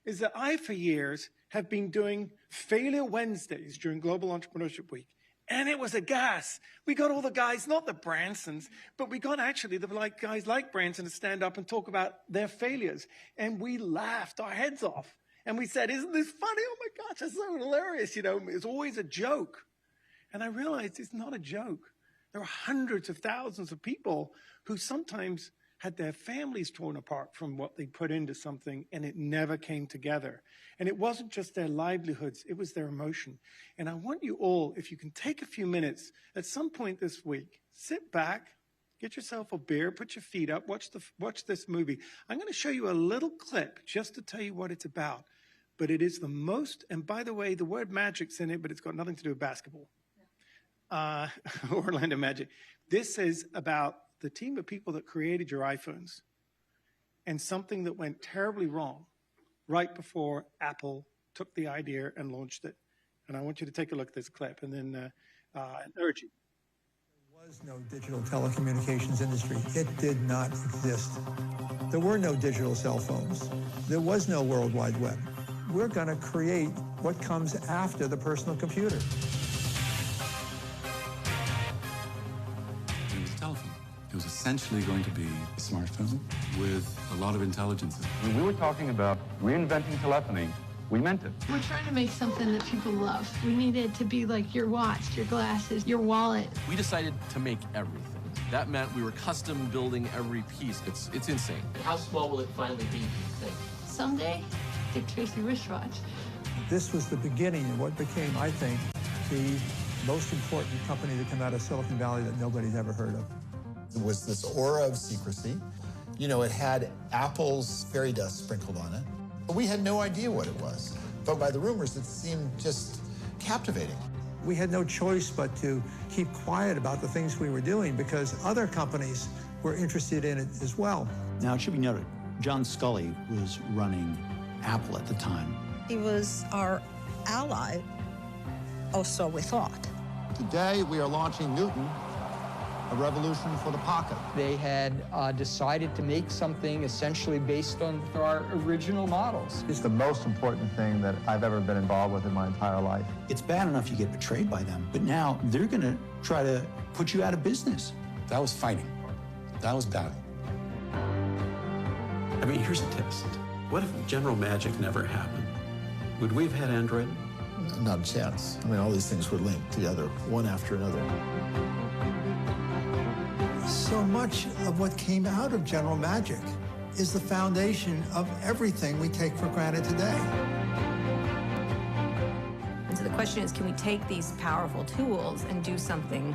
is that I, for years, have been doing Failure Wednesdays during Global Entrepreneurship Week. And it was a gas. We got all the guys, not the Bransons, but we got actually the guys like Branson to stand up and talk about their failures. And we laughed our heads off. And we said, isn't this funny? Oh my gosh, that's so hilarious. You know, it's always a joke. And I realized it's not a joke. There are hundreds of thousands of people who sometimes had their families torn apart from what they put into something, and it never came together. And it wasn't just their livelihoods, it was their emotion. And I want you all, if you can take a few minutes at some point this week, sit back, get yourself a beer, put your feet up, watch this movie. I'm going to show you a little clip just to tell you what it's about. But it is the most, and by the way, the word magic's in it, but it's got nothing to do with basketball. Orlando Magic. This is about the team of people that created your iPhones and something that went terribly wrong right before Apple took the idea and launched it. And I want you to take a look at this clip and then urge you. There was no digital telecommunications industry. It did not exist. There were no digital cell phones. There was no World Wide Web. We're going to create what comes after the personal computer. It was essentially going to be a smartphone with a lot of intelligence. When we were talking about reinventing telephony, we meant it. We're trying to make something that people love. We need it to be like your watch, your glasses, your wallet. We decided to make everything. That meant we were custom building every piece. It's insane. How small will it finally be, do you think? Someday, Dick Tracy wristwatch. This was the beginning of what became, I think, the most important company to come out of Silicon Valley that nobody's ever heard of. It was this aura of secrecy. You know, it had Apple's fairy dust sprinkled on it. But we had no idea what it was. But by the rumors, it seemed just captivating. We had no choice but to keep quiet about the things we were doing because other companies were interested in it as well. Now, it should be noted, John Sculley was running Apple at the time. He was our ally, or so we thought. Today, we are launching Newton, a revolution for the pocket. They had decided to make something essentially based on our original models. It's the most important thing that I've ever been involved with in my entire life. It's bad enough you get betrayed by them, but now they're going to try to put you out of business. That was fighting. That was battle. I mean, here's a test. What if General Magic never happened? Would we have had Android? Not a chance. I mean, all these things were linked together, one after another. So much of what came out of General Magic is the foundation of everything we take for granted today. And so the question is, can we take these powerful tools and do something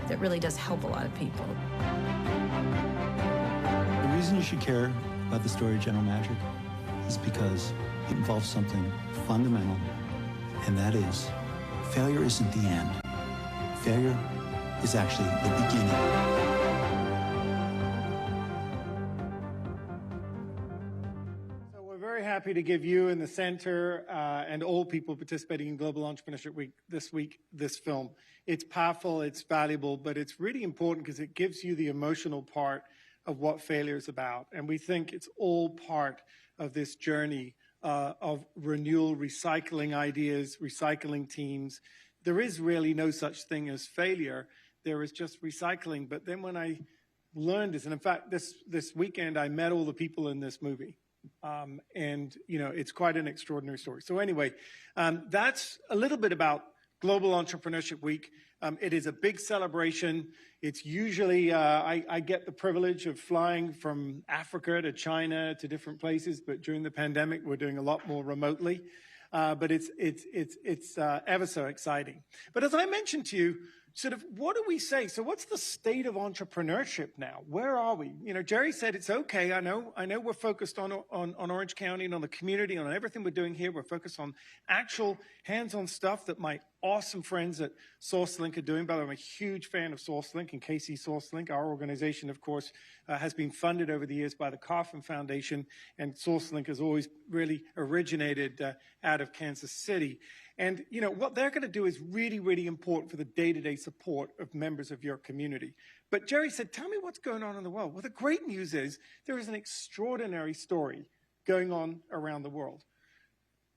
that really does help a lot of people. The reason you should care about the story of General Magic is because it involves something fundamental, and that is failure isn't the end. Failure is actually the beginning. Happy to give you in the center and all people participating in Global Entrepreneurship Week this film. It's powerful, it's valuable, but it's really important because it gives you the emotional part of what failure is about. And we think it's all part of this journey of renewal, recycling ideas, recycling teams. There is really no such thing as failure. There is just recycling. But then when I learned this, and in fact, this weekend I met all the people in this movie. And, you know, it's quite an extraordinary story. So anyway, that's a little bit about Global Entrepreneurship Week. It is a big celebration. It's usually, I get the privilege of flying from Africa to China to different places, but during the pandemic, we're doing a lot more remotely. But it's ever so exciting. But as I mentioned to you, sort of, what do we say? So what's the state of entrepreneurship now? Where are we? You know, Jerry said it's okay. I know we're focused on Orange County and on the community, on everything we're doing here. We're focused on actual hands-on stuff that my awesome friends at SourceLink are doing. By the way, I'm a huge fan of SourceLink and KC SourceLink. Our organization, of course, has been funded over the years by the Kauffman Foundation, and SourceLink has always really originated out of Kansas City. And, you know, what they're going to do is really, really important for the day-to-day support of members of your community. But Jerry said, tell me what's going on in the world. Well, the great news is there is an extraordinary story going on around the world.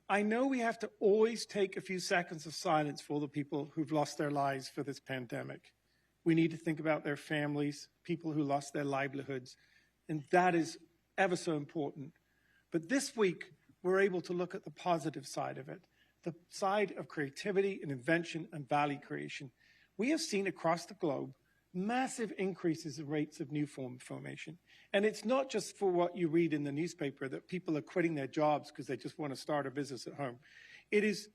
I know we have to always take a few seconds of silence for all the people who've lost their lives for this pandemic. We need to think about their families, people who lost their livelihoods, and that is ever so important. But this week, we're able to look at the positive side of it. The side of creativity and invention and value creation. We have seen across the globe massive increases in rates of new firm formation. And it's not just for what you read in the newspaper that people are quitting their jobs because they just want to start a business at home. It is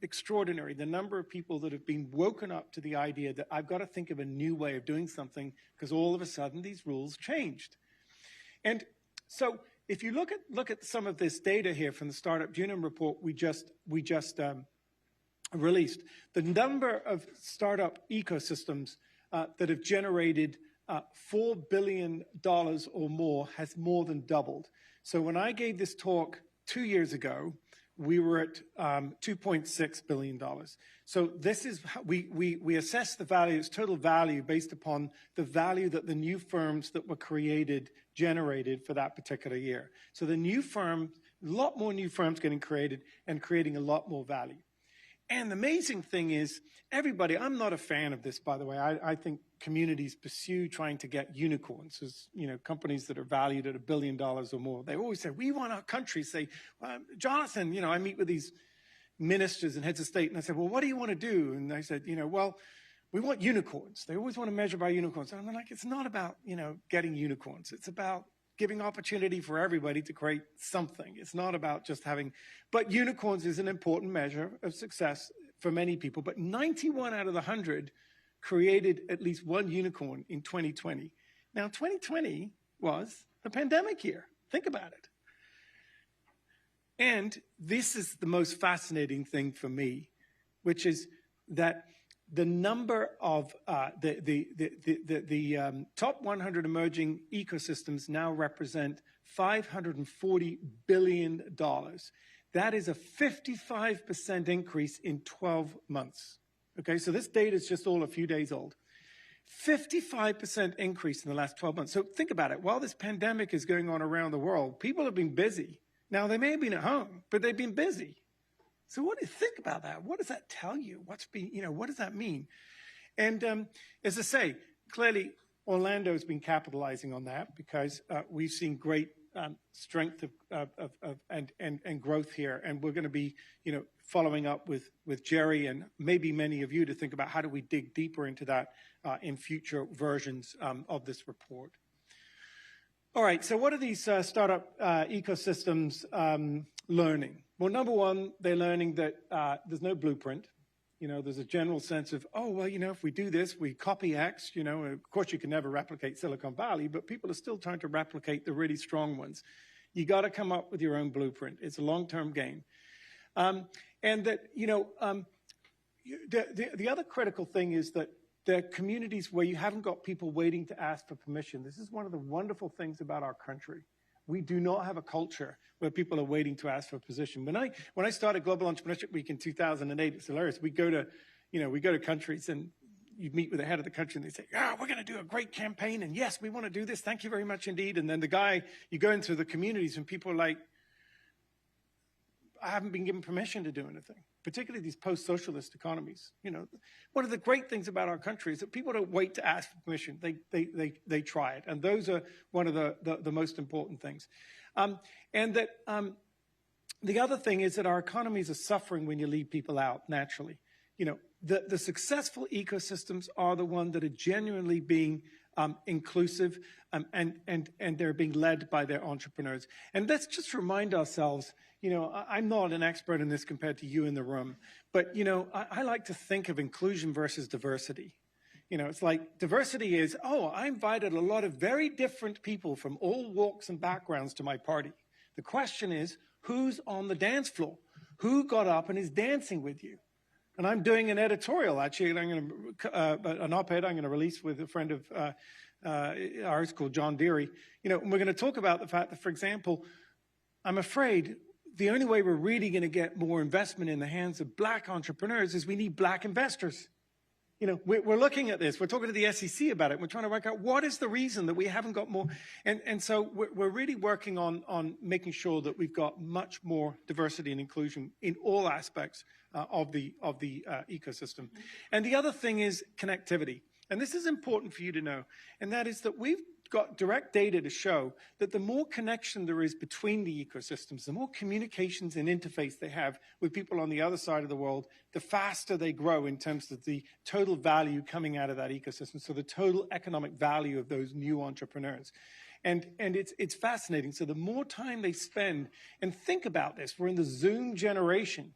extraordinary, the number of people that have been woken up to the idea that I've got to think of a new way of doing something because all of a sudden these rules changed. And so if you look at some of this data here from the Startup Genome Report we just released, the number of startup ecosystems that have generated $4 billion or more has more than doubled. So when I gave this talk 2 years ago, we were at $2.6 billion. So this is how we assess the value, its total value based upon the value that the new firms that were created generated for that particular year. So the new firm, a lot more new firms getting created and creating a lot more value. And the amazing thing is, everybody, I'm not a fan of this, by the way. I think communities pursue trying to get unicorns, as, you know, companies that are valued at $1 billion or more. They always say, we want our country. Say, Jonathan, you know, I meet with these ministers and heads of state, and I said, well, what do you want to do? And they said, you know, well, we want unicorns. They always want to measure by unicorns. And I'm like, it's not about, you know, getting unicorns. It's about giving opportunity for everybody to create something. It's not about just having, but unicorns is an important measure of success for many people. But 91 out of the 100 created at least one unicorn in 2020. Now, 2020 was the pandemic year. Think about it. And this is the most fascinating thing for me, which is that the number of the top 100 emerging ecosystems now represent $540 billion. That is a 55% increase in 12 months. Okay, so this data is just all a few days old. 55% increase in the last 12 months. So think about it. While this pandemic is going on around the world, people have been busy. Now, they may have been at home, but they've been busy. So what do you think about that? What does that tell you? What does that mean? And as I say, clearly Orlando has been capitalizing on that because we've seen great strength and growth here. And we're going to be, you know, following up with Jerry and maybe many of you to think about how do we dig deeper into that in future versions of this report. All right, so what are these startup ecosystems learning? Well, number one, they're learning that there's no blueprint. You know, there's a general sense of, oh, well, you know, if we do this, we copy X, you know, of course you can never replicate Silicon Valley, but people are still trying to replicate the really strong ones. You got to come up with your own blueprint. It's a long-term game. And that, you know, the other critical thing is that there are communities where you haven't got people waiting to ask for permission. This is one of the wonderful things about our country. We do not have a culture where people are waiting to ask for permission. When I started Global Entrepreneurship Week in 2008, it's hilarious. We go to countries and you meet with the head of the country and they say, "Yeah, we're going to do a great campaign, and yes, we want to do this. Thank you very much indeed." And then you go into the communities and people are like, "I haven't been given permission to do anything." Particularly these post-socialist economies. You know, one of the great things about our country is that people don't wait to ask for permission. They try it, and those are one of the most important things. And that the other thing is that our economies are suffering when you leave people out naturally. You know, the successful ecosystems are the ones that are genuinely being inclusive and they're being led by their entrepreneurs. And let's just remind ourselves, you know, I'm not an expert in this compared to you in the room, but, you know, I like to think of inclusion versus diversity. You know, it's like diversity is, oh, I invited a lot of very different people from all walks and backgrounds to my party. The question is, who's on the dance floor? Who got up and is dancing with you? And I'm doing an editorial, actually, an op-ed I'm going to release with a friend of ours called John Deary. You know, and we're going to talk about the fact that, for example, I'm afraid the only way we're really going to get more investment in the hands of black entrepreneurs is we need black investors. You know, we're looking at this. We're talking to the SEC about it. We're trying to work out what is the reason that we haven't got more. And so we're really working on making sure that we've got much more diversity and inclusion in all aspects of the ecosystem. And the other thing is connectivity. And this is important for you to know. And that is that we've got direct data to show that the more connection there is between the ecosystems, the more communications and interface they have with people on the other side of the world, the faster they grow in terms of the total value coming out of that ecosystem. So the total economic value of those new entrepreneurs. And it's fascinating. So the more time they spend, and think about this, we're in the Zoom generation.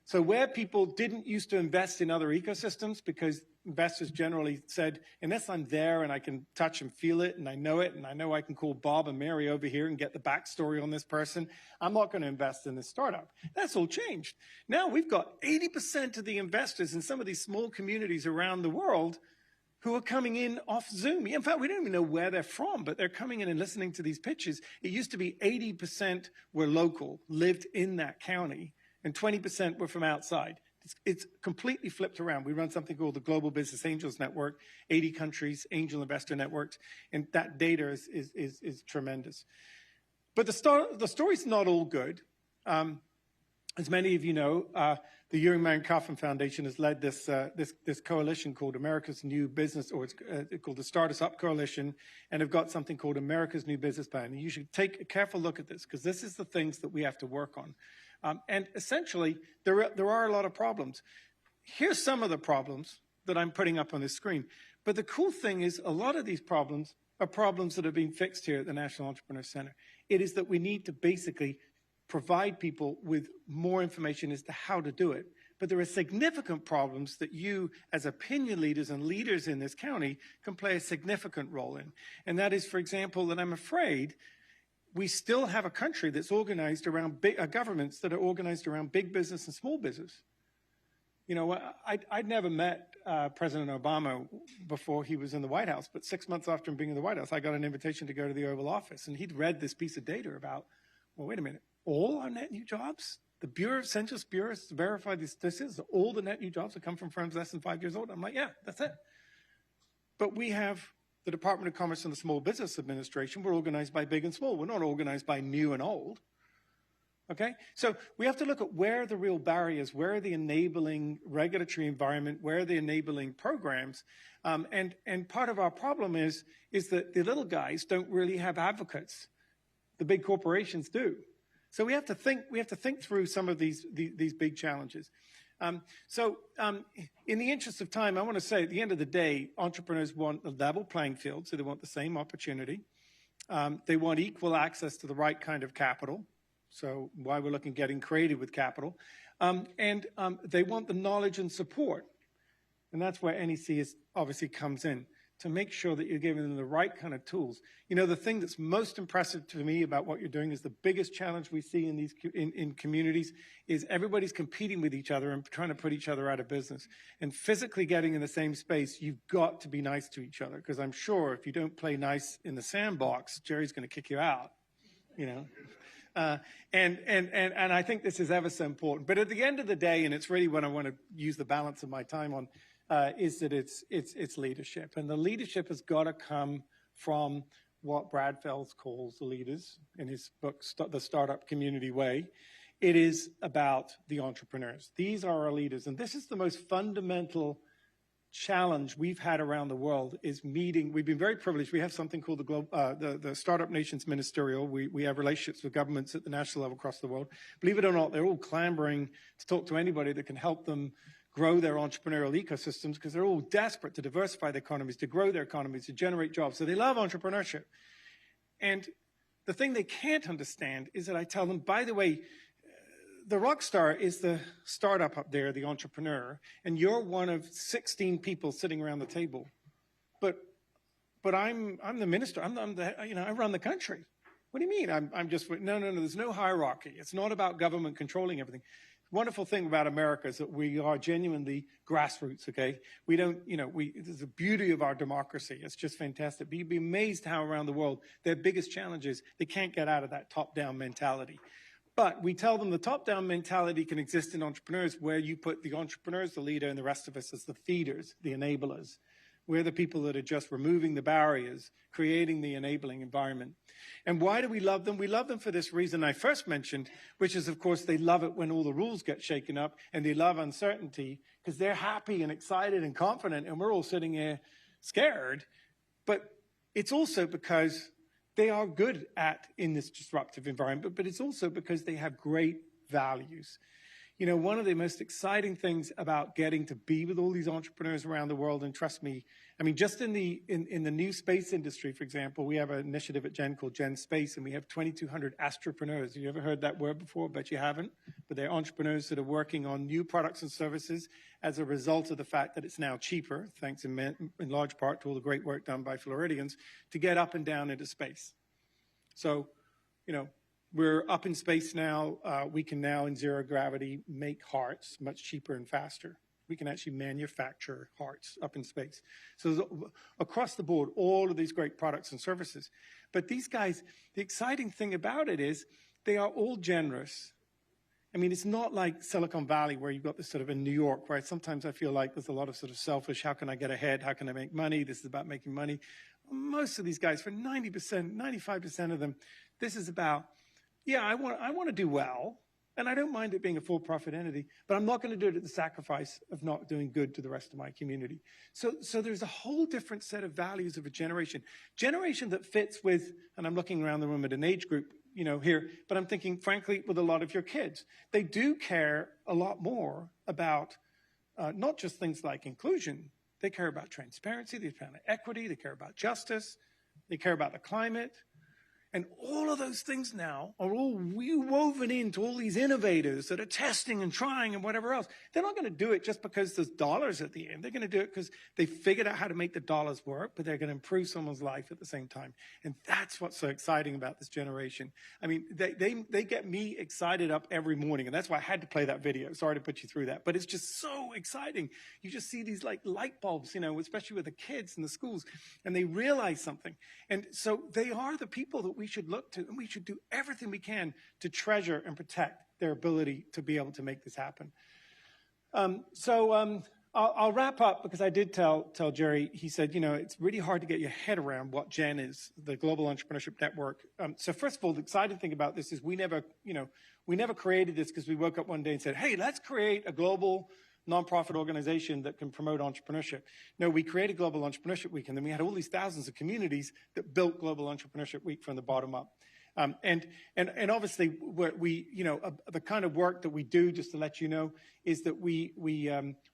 So where people didn't used to invest in other ecosystems because investors generally said, unless I'm there and I can touch and feel it and I know I can call Bob and Mary over here and get the backstory on this person, I'm not going to invest in this startup. That's all changed. Now we've got 80% of the investors in some of these small communities around the world who are coming in off Zoom. In fact, we don't even know where they're from, but they're coming in and listening to these pitches. It used to be 80% were local, lived in that county, and 20% were from outside. It's completely flipped around. We run something called the Global Business Angels Network, 80 countries, angel investor networks, and that data is tremendous. But the story's not all good. As many of you know, the Ewing Kauffman Foundation has led this coalition called America's New Business, or it's called the Start Us Up Coalition, and have got something called America's New Business Plan. And you should take a careful look at this, because this is the things that we have to work on. And essentially, there are a lot of problems. Here's some of the problems that I'm putting up on this screen. But the cool thing is a lot of these problems are problems that are being fixed here at the National Entrepreneur Center. It is that we need to basically provide people with more information as to how to do it. But there are significant problems that you, as opinion leaders and leaders in this county, can play a significant role in. And that is, for example, that I'm afraid we still have a country that's organized around governments that are organized around big business and small business. You know, I'd never met President Obama before he was in the White House, but 6 months after him being in the White House, I got an invitation to go to the Oval Office, and he'd read this piece of data about, well, wait a minute, all our net new jobs? The Bureau of Census Bureau has verified this is all the net new jobs that come from firms less than 5 years old. I'm like, yeah, that's it. But we have the Department of Commerce and the Small Business Administration. We're organized by big and small. We're not organized by new and old. Okay? So we have to look at where are the real barriers, where are the enabling regulatory environment, where are the enabling programs. And part of our problem is that the little guys don't really have advocates. The big corporations do. So we have to think through some of these big challenges. In the interest of time, I want to say at the end of the day, entrepreneurs want a level playing field, so they want the same opportunity. They want equal access to the right kind of capital. So why we're looking at getting creative with capital. They want the knowledge and support. And that's where NEC obviously comes in, to make sure that you're giving them the right kind of tools. You know, the thing that's most impressive to me about what you're doing is the biggest challenge we see in these in communities is everybody's competing with each other and trying to put each other out of business. And physically getting in the same space, you've got to be nice to each other, because I'm sure if you don't play nice in the sandbox, Jerry's going to kick you out, you know. And I think this is ever so important. But at the end of the day, and it's really what I want to use the balance of my time on, is that it's leadership. And the leadership has got to come from what Brad Fels calls the leaders in his book, The Startup Community Way. It is about the entrepreneurs. These are our leaders. And this is the most fundamental challenge we've had around the world, is meeting. We've been very privileged. We have something called the Startup Nations Ministerial. We have relationships with governments at the national level across the world. Believe it or not, they're all clamoring to talk to anybody that can help them grow their entrepreneurial ecosystems, because they're all desperate to diversify their economies, to grow their economies, to generate jobs. So they love entrepreneurship. And the thing they can't understand is that I tell them, by the way, the rock star is the startup up there, the entrepreneur, and you're one of 16 people sitting around the table. But I'm the minister. I run the country. What do you mean? I'm just no. There's no hierarchy. It's not about government controlling everything. Wonderful thing about America is that we are genuinely grassroots, okay? We don't, there's the beauty of our democracy. It's just fantastic. But you'd be amazed how around the world, their biggest challenge is they can't get out of that top-down mentality. But we tell them the top-down mentality can exist in entrepreneurs, where you put the entrepreneurs, the leader, and the rest of us as the feeders, the enablers. We're the people that are just removing the barriers, creating the enabling environment. And why do we love them? We love them for this reason I first mentioned, which is, of course, they love it when all the rules get shaken up, and they love uncertainty because they're happy and excited and confident, and we're all sitting here scared. But it's also because they are good in this disruptive environment, but it's also because they have great values. You know, one of the most exciting things about getting to be with all these entrepreneurs around the world, and trust me, I mean, just in the new space industry, for example, we have an initiative at Gen called Gen Space, and we have 2,200 astropreneurs. Have you ever heard that word before? Bet you haven't. But they're entrepreneurs that are working on new products and services as a result of the fact that it's now cheaper, thanks in large part to all the great work done by Floridians, to get up and down into space. So, you know, we're up in space now. We can now, in zero gravity, make hearts much cheaper and faster. We can actually manufacture hearts up in space. So across the board, all of these great products and services. But these guys, the exciting thing about it is they are all generous. I mean, it's not like Silicon Valley, where you've got this sort of in New York, where sometimes I feel like there's a lot of sort of selfish, how can I get ahead? How can I make money? This is about making money. Most of these guys, for 90%, 95% of them, this is about, yeah, I want to do well, and I don't mind it being a for-profit entity, but I'm not going to do it at the sacrifice of not doing good to the rest of my community. So there's a whole different set of values of a generation that fits with, and I'm looking around the room at an age group, you know, here, but I'm thinking, frankly, with a lot of your kids. They do care a lot more about not just things like inclusion. They care about transparency, they care about equity, they care about justice, they care about the climate. And all of those things now are all woven into all these innovators that are testing and trying and whatever else. They're not going to do it just because there's dollars at the end. They're going to do it because they figured out how to make the dollars work, but they're going to improve someone's life at the same time. And that's what's so exciting about this generation. I mean, they get me excited up every morning, and that's why I had to play that video. Sorry to put you through that, but it's just so exciting. You just see these like light bulbs, you know, especially with the kids in the schools, and they realize something. And so they are the people that we should look to, and we should do everything we can to treasure and protect their ability to be able to make this happen. I'll wrap up, because I did tell Jerry, he said, you know, it's really hard to get your head around what GEN is, the Global Entrepreneurship Network. So first of all, the exciting thing about this is we never created this because we woke up one day and said, hey, let's create a global nonprofit organization that can promote entrepreneurship. No, we created Global Entrepreneurship Week, and then we had all these thousands of communities that built Global Entrepreneurship Week from the bottom up. And obviously, the kind of work that we do, just to let you know, is that we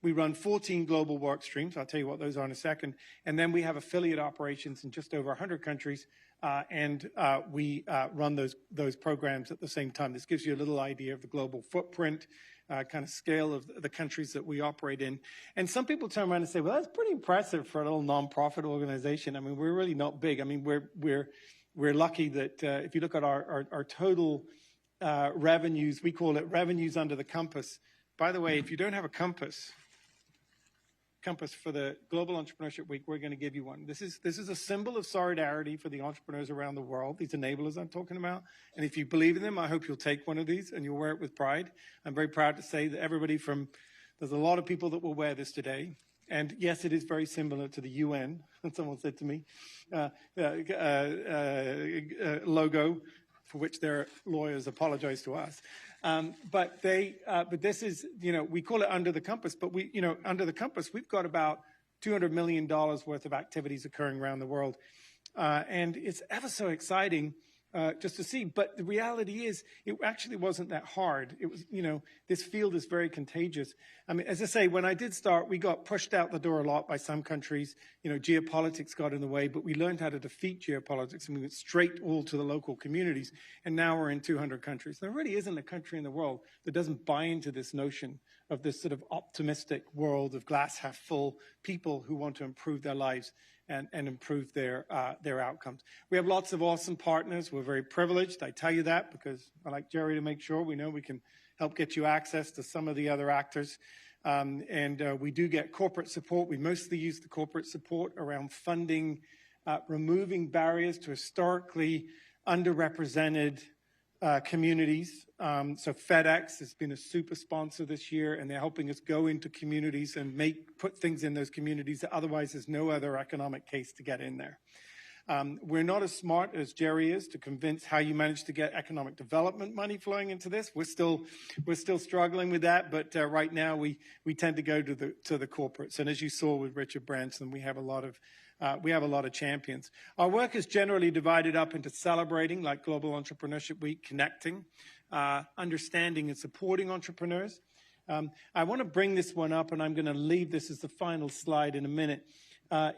run 14 global work streams. I'll tell you what those are in a second. And then we have affiliate operations in just over 100 countries, and we run those programs at the same time. This gives you a little idea of the global footprint. kind of scale of the countries that we operate in. And some people turn around and say, well, that's pretty impressive for a little nonprofit organization. I mean, we're really not big. I mean, we're lucky that if you look at our total revenues, we call it revenues under the compass. By the way, if you don't have a compass for the Global Entrepreneurship Week, we're going to give you one. This is a symbol of solidarity for the entrepreneurs around the world, these enablers I'm talking about. And if you believe in them, I hope you'll take one of these and you'll wear it with pride. I'm very proud to say that there's a lot of people that will wear this today. And yes, it is very similar to the UN, someone said to me, logo, for which their lawyers apologize to us. But this is, we call it under the compass, but under the compass, we've got about $200 million worth of activities occurring around the world. And it's ever so exciting just to see. But the reality is, it actually wasn't that hard. It was, this field is very contagious. I mean, as I say, when I did start, we got pushed out the door a lot by some countries. Geopolitics got in the way, but we learned how to defeat geopolitics, and we went straight all to the local communities. And now we're in 200 countries. There really isn't a country in the world that doesn't buy into this notion of this sort of optimistic world of glass half full, people who want to improve their lives and improve their outcomes. We have lots of awesome partners. We're very privileged. I tell you that because I like Jerry to make sure we know we can help get you access to some of the other actors. And we do get corporate support. We mostly use the corporate support around funding, removing barriers to historically underrepresented communities. So FedEx has been a super sponsor this year, and they're helping us go into communities and put things in those communities that otherwise there's no other economic case to get in there. We're not as smart as Jerry is to convince how you manage to get economic development money flowing into this. We're still struggling with that, but right now we tend to go to the corporates. And as you saw with Richard Branson, we have a lot of champions. Our work is generally divided up into celebrating, like Global Entrepreneurship Week, connecting, understanding and supporting entrepreneurs. I want to bring this one up, and I'm going to leave this as the final slide in a minute,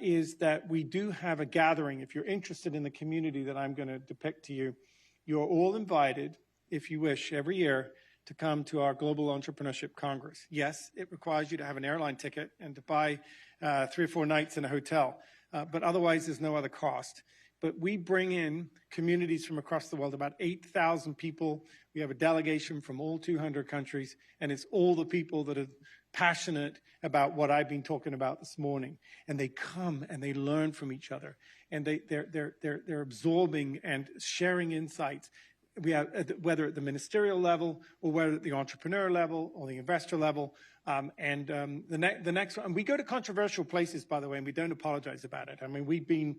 is that we do have a gathering. If you're interested in the community that I'm going to depict to you, you're all invited, if you wish, every year to come to our Global Entrepreneurship Congress. Yes, it requires you to have an airline ticket and to buy 3 or 4 nights in a hotel. But otherwise, there's no other cost. But we bring in communities from across the world, about 8,000 people. We have a delegation from all 200 countries, and it's all the people that are passionate about what I've been talking about this morning. And they come and they learn from each other, and they're absorbing and sharing insights. We have, whether at the ministerial level or whether at the entrepreneur level or the investor level. The next one, and we go to controversial places, by the way, and we don't apologize about it. I mean, we've been,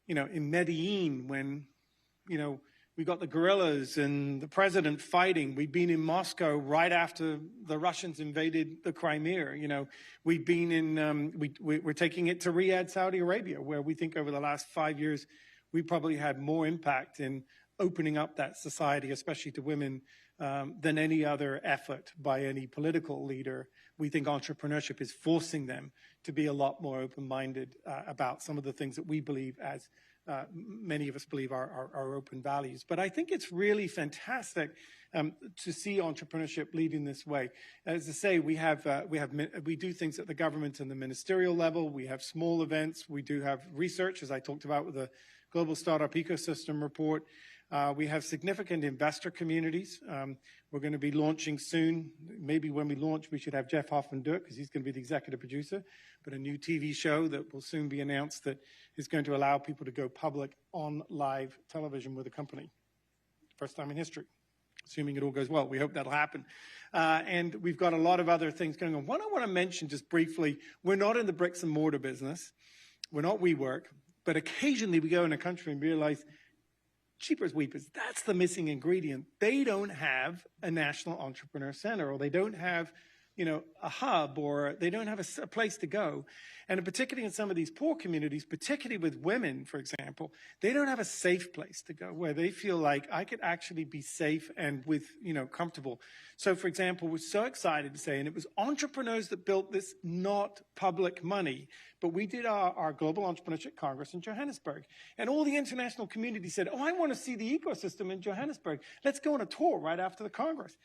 in Medellin when, we got the guerrillas and the president fighting. We've been in Moscow right after the Russians invaded the Crimea. We've been in, we're taking it to Riyadh, Saudi Arabia, where we think over the last 5 years, we probably had more impact in opening up that society, especially to women, than any other effort by any political leader. We think entrepreneurship is forcing them to be a lot more open-minded about some of the things that we believe, as many of us believe, are open values. But I think it's really fantastic to see entrepreneurship leading this way. As I say, we do things at the government and the ministerial level. We have small events. We do have research, as I talked about with the Global Startup Ecosystem Report. We have significant investor communities. We're going to be launching soon. Maybe when we launch, we should have Jeff Hoffman-Duke, because he's going to be the executive producer, but a new TV show that will soon be announced that is going to allow people to go public on live television with a company. First time in history, assuming it all goes well. We hope that'll happen. And we've got a lot of other things going on. One I want to mention just briefly, we're not in the bricks and mortar business. We're not WeWork, but occasionally we go in a country and realize, Cheapers Weepers, that's the missing ingredient. They don't have a national entrepreneur center, or they don't have, a hub, or they don't have a place to go. And particularly in some of these poor communities, particularly with women, for example, they don't have a safe place to go where they feel like I could actually be safe and comfortable. So, for example, we're so excited to say, and it was entrepreneurs that built this, not public money, but we did our Global Entrepreneurship Congress in Johannesburg. And all the international community said, I want to see the ecosystem in Johannesburg. Let's go on a tour right after the Congress.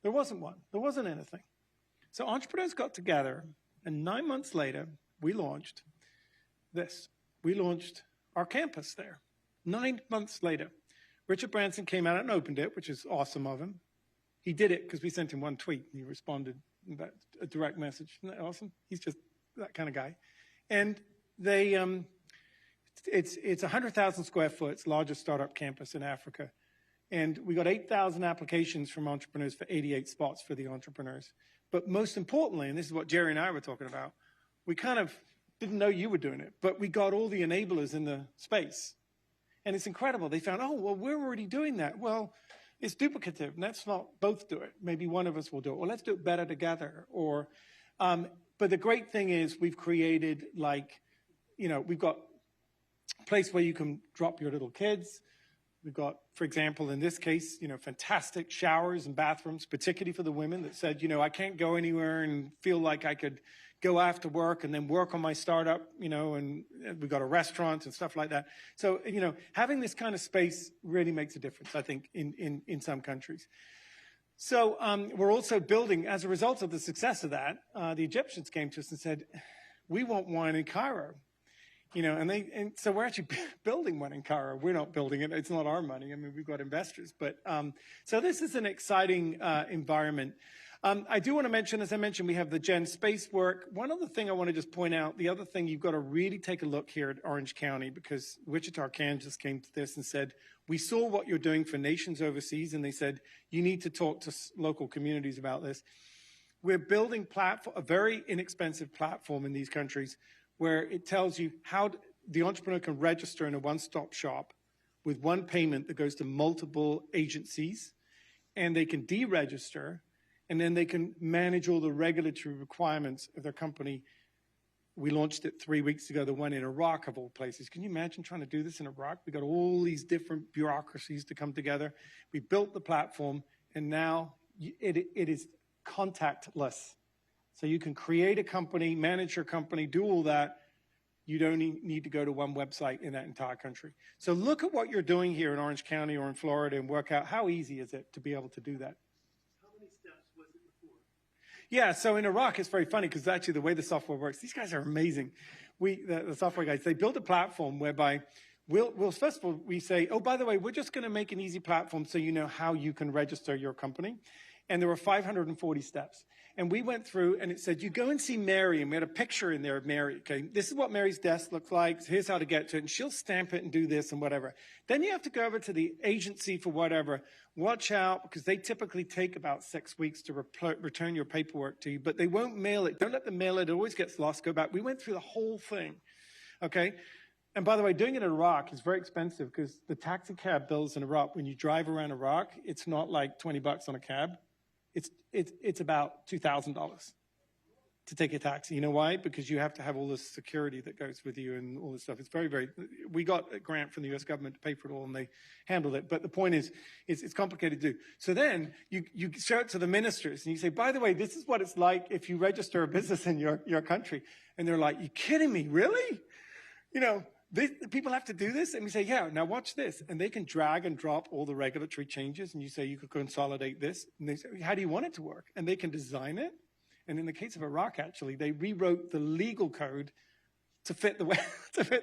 There wasn't one. There wasn't anything. So entrepreneurs got together, and 9 months later, we launched this. We launched our campus there. 9 months later, Richard Branson came out and opened it, which is awesome of him. He did it because we sent him one tweet, and he responded with a direct message. Isn't that awesome? He's just that kind of guy. And they, it's 100,000 square foot, it's the largest startup campus in Africa. And we got 8,000 applications from entrepreneurs for 88 spots for the entrepreneurs. But most importantly, and this is what Jerry and I were talking about, we kind of didn't know you were doing it, but we got all the enablers in the space. And it's incredible. They found, oh, well, we're already doing that. Well, it's duplicative. Let's not both do it. Maybe one of us will do it. Or let's do it better together. Or, but the great thing is we've created we've got a place where you can drop your little kids. We've got, for example, in this case, fantastic showers and bathrooms, particularly for the women that said, I can't go anywhere and feel like I could go after work and then work on my startup, and we've got a restaurant and stuff like that. So, having this kind of space really makes a difference, I think, in some countries. So we're also building, as a result of the success of that, the Egyptians came to us and said, we want one in Cairo. And so we're actually building one in Cairo. We're not building it. It's not our money. I mean, we've got investors. But so this is an exciting environment. I do want to mention, as I mentioned, we have the Gen Space work. One other thing I want to just point out, the other thing you've got to really take a look here at Orange County, because Wichita, Kansas came to this and said, we saw what you're doing for nations overseas, and they said, you need to talk to local communities about this. We're building a very inexpensive platform in these countries where it tells you how the entrepreneur can register in a one-stop shop with one payment that goes to multiple agencies, and they can deregister, and then they can manage all the regulatory requirements of their company. We launched it 3 weeks ago, the one in Iraq of all places. Can you imagine trying to do this in Iraq? We got all these different bureaucracies to come together. We built the platform, and now it is contactless. So you can create a company, manage your company, do all that. You don't need to go to one website in that entire country. So look at what you're doing here in Orange County or in Florida and work out how easy is it to be able to do that. How many steps was it before? Yeah, so in Iraq, it's very funny because actually the way the software works, these guys are amazing. The software guys, they build a platform whereby we'll first of all, we say, oh, by the way, we're just going to make an easy platform so you know how you can register your company. And there were 540 steps. And we went through and it said, you go and see Mary. And we had a picture in there of Mary. Okay, this is what Mary's desk looks like. So here's how to get to it. And she'll stamp it and do this and whatever. Then you have to go over to the agency for whatever. Watch out, because they typically take about 6 weeks to return your paperwork to you. But they won't mail it. Don't let them mail it. It always gets lost. Go back. We went through the whole thing. Okay. And by the way, doing it in Iraq is very expensive because the taxi cab bills in Iraq, when you drive around Iraq, it's not like $20 on a cab. It's about $2,000 to take a taxi. You know why? Because you have to have all this security that goes with you and all this stuff. It's very, very, we got a grant from the US government to pay for it all and they handled it. But the point is, it's complicated to do. So then you show it to the ministers and you say, by the way, this is what it's like if you register a business in your country. And they're like, you kidding me? Really? People have to do this? And we say, yeah, now watch this. And they can drag and drop all the regulatory changes. And you say, you could consolidate this. And they say, how do you want it to work? And they can design it. And in the case of Iraq, actually, they rewrote the legal code to fit the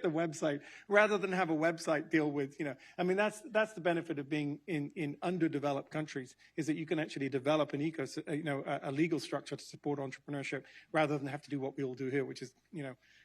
website rather than have a website deal with, I mean, that's the benefit of being in underdeveloped countries is that you can actually develop an a legal structure to support entrepreneurship rather than have to do what we all do here, which is,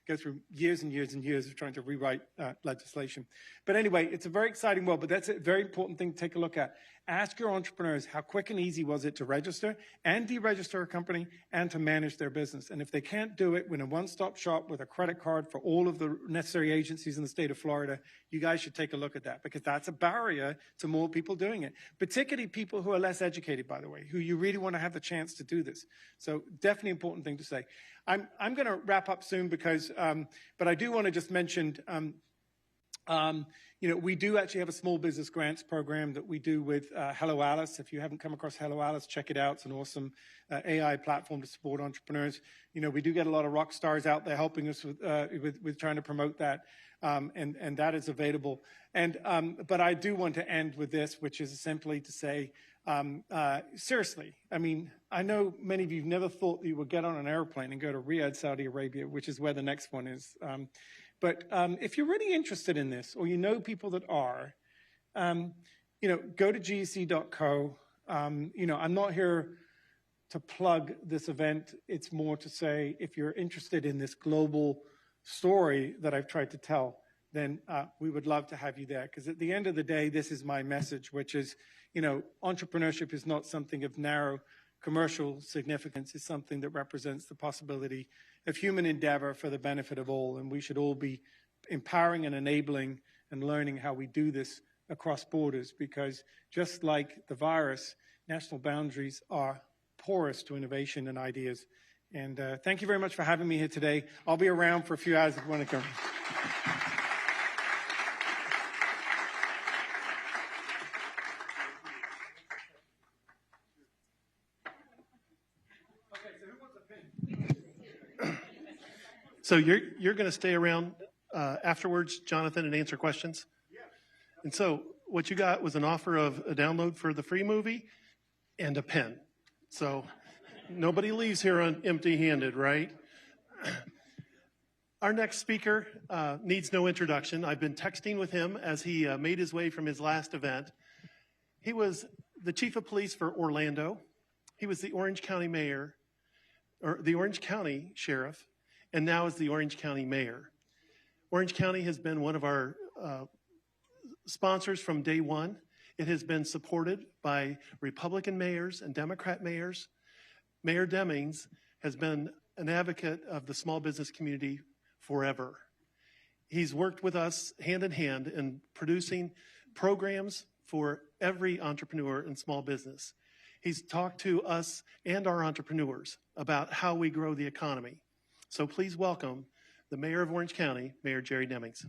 go through years and years and years of trying to rewrite legislation. But anyway, it's a very exciting world, but that's a very important thing to take a look at. Ask your entrepreneurs how quick and easy was it to register and deregister a company and to manage their business. And if they can't do it in a one-stop shop with a credit card for all of the necessary agencies in the state of Florida, you guys should take a look at that because that's a barrier to more people doing it, particularly people who are less educated, by the way, who you really want to have the chance to do this. So definitely important thing to say. I'm going to wrap up soon because, but I do want to just mention, we do actually have a small business grants program that we do with Hello Alice. If you haven't come across Hello Alice, check it out. It's an awesome AI platform to support entrepreneurs. We do get a lot of rock stars out there helping us with trying to promote that, and that is available. And but I do want to end with this, which is simply to say, Seriously, I mean, I know many of you have never thought that you would get on an airplane and go to Riyadh, Saudi Arabia, which is where the next one is. But if you're really interested in this, or you know people that are, go to gec.co. I'm not here to plug this event. It's more to say, if you're interested in this global story that I've tried to tell, then we would love to have you there. Because at the end of the day, this is my message, which is, entrepreneurship is not something of narrow commercial significance. It's something that represents the possibility of human endeavor for the benefit of all. And we should all be empowering and enabling and learning how we do this across borders, because just like the virus, national boundaries are porous to innovation and ideas. And thank you very much for having me here today. I'll be around for a few hours if you want to come. So you're going to stay around afterwards, Jonathan, and answer questions? Yeah. And so what you got was an offer of a download for the free movie and a pen. So nobody leaves here empty-handed, right? Our next speaker needs no introduction. I've been texting with him as he made his way from his last event. He was the chief of police for Orlando. He was the Orange County mayor, or the Orange County sheriff, and now is the Orange County mayor. Orange County has been one of our sponsors from day one. It has been supported by Republican mayors and Democrat mayors. Mayor Demings has been an advocate of the small business community forever. He's worked with us hand in hand in producing programs for every entrepreneur in small business. He's talked to us and our entrepreneurs about how we grow the economy. So please welcome the mayor of Orange County, Mayor Jerry Demings.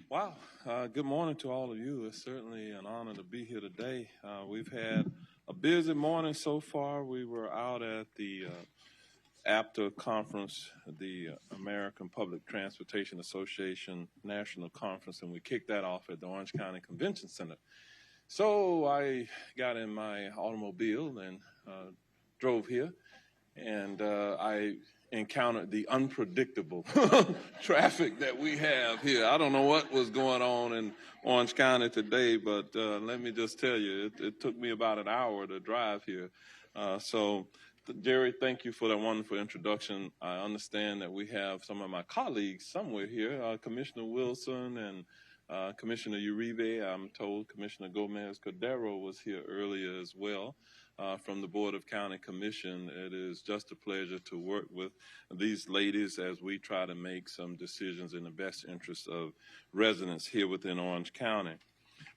Wow. Good morning to all of you. It's certainly an honor to be here today. We've had a busy morning so far. We were out at the APTA conference, the American Public Transportation Association National Conference, and we kicked that off at the Orange County Convention Center. So I got in my automobile and drove here, and I encountered the unpredictable traffic that we have here. I don't know what was going on in Orange County today, but let me just tell you, it took me about an hour to drive here. Jerry, thank you for that wonderful introduction. I understand that we have some of my colleagues somewhere here, Commissioner Wilson and Commissioner Uribe. I'm told Commissioner Gomez-Cordero was here earlier as well from the Board of County Commission. It is just a pleasure to work with these ladies as we try to make some decisions in the best interest of residents here within Orange County.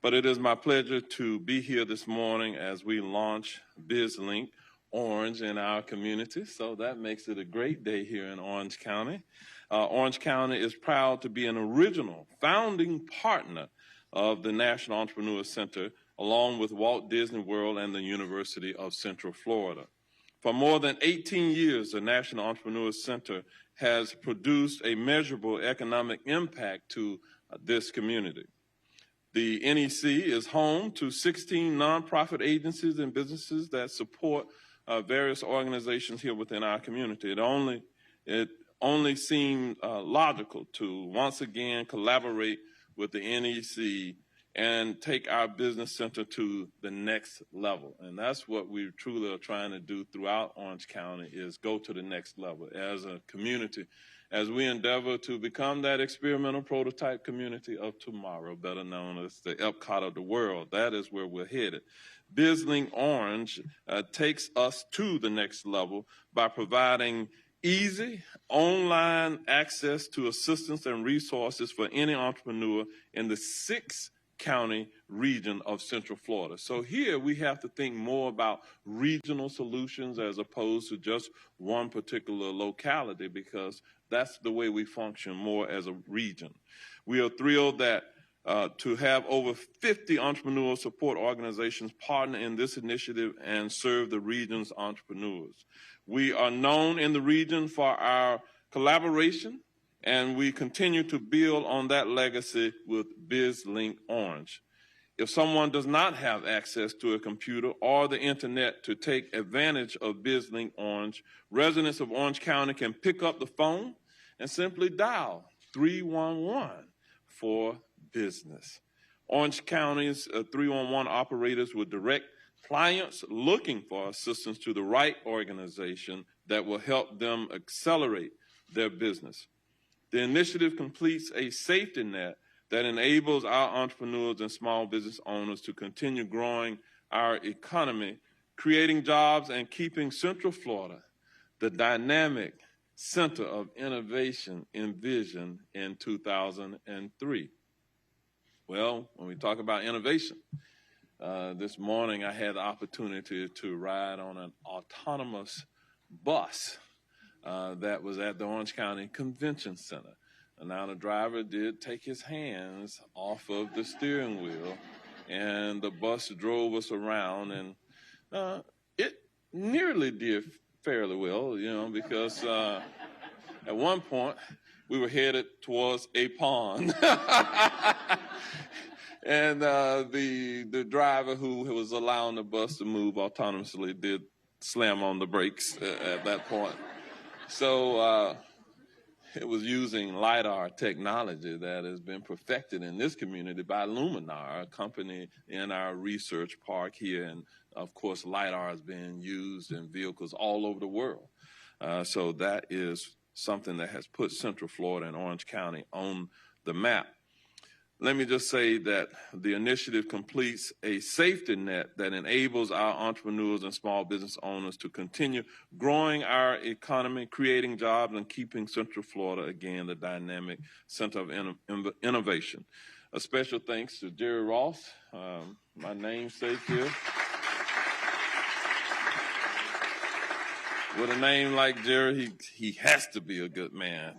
But it is my pleasure to be here this morning as we launch Bizlink Orange in our community, so that makes it a great day here in Orange County. Orange County is proud to be an original founding partner of the National Entrepreneur Center, along with Walt Disney World and the University of Central Florida. For more than 18 years, the National Entrepreneur Center has produced a measurable economic impact to this community. The NEC is home to 16 nonprofit agencies and businesses that support various organizations here within our community. It only seemed logical to once again collaborate with the NEC and take our business center to the next level. And that's what we truly are trying to do throughout Orange County, is go to the next level as a community, as we endeavor to become that experimental prototype community of tomorrow, better known as the Epcot of the world. That is where we're headed. Bizlink Orange takes us to the next level by providing easy online access to assistance and resources for any entrepreneur in the 6-county region of Central Florida. So here we have to think more about regional solutions as opposed to just one particular locality, because that's the way we function more as a region. We are thrilled that to have over 50 entrepreneurial support organizations partner in this initiative and serve the region's entrepreneurs. We are known in the region for our collaboration, and we continue to build on that legacy with Bizlink Orange. If someone does not have access to a computer or the internet to take advantage of Bizlink Orange, residents of Orange County can pick up the phone and simply dial 311 for business. Orange County's 311 operators will direct clients looking for assistance to the right organization that will help them accelerate their business. The initiative completes a safety net that enables our entrepreneurs and small business owners to continue growing our economy, creating jobs, and keeping Central Florida the dynamic center of innovation envisioned in 2003. Well, when we talk about innovation, this morning I had the opportunity to ride on an autonomous bus that was at the Orange County Convention Center. And now the driver did take his hands off of the steering wheel, and the bus drove us around, and it nearly did fairly well, you know, because at one point we were headed towards a pond. And the driver who was allowing the bus to move autonomously did slam on the brakes at that point. So it was using LiDAR technology that has been perfected in this community by Luminar, a company in our research park here. And of course, LiDAR is being used in vehicles all over the world. So that is something that has put Central Florida and Orange County on the map. Let me just say that the initiative completes a safety net that enables our entrepreneurs and small business owners to continue growing our economy, creating jobs, and keeping Central Florida, again, the dynamic center of innovation. A special thanks to Jerry Ross, my namesake here. With a name like Jerry, he has to be a good man,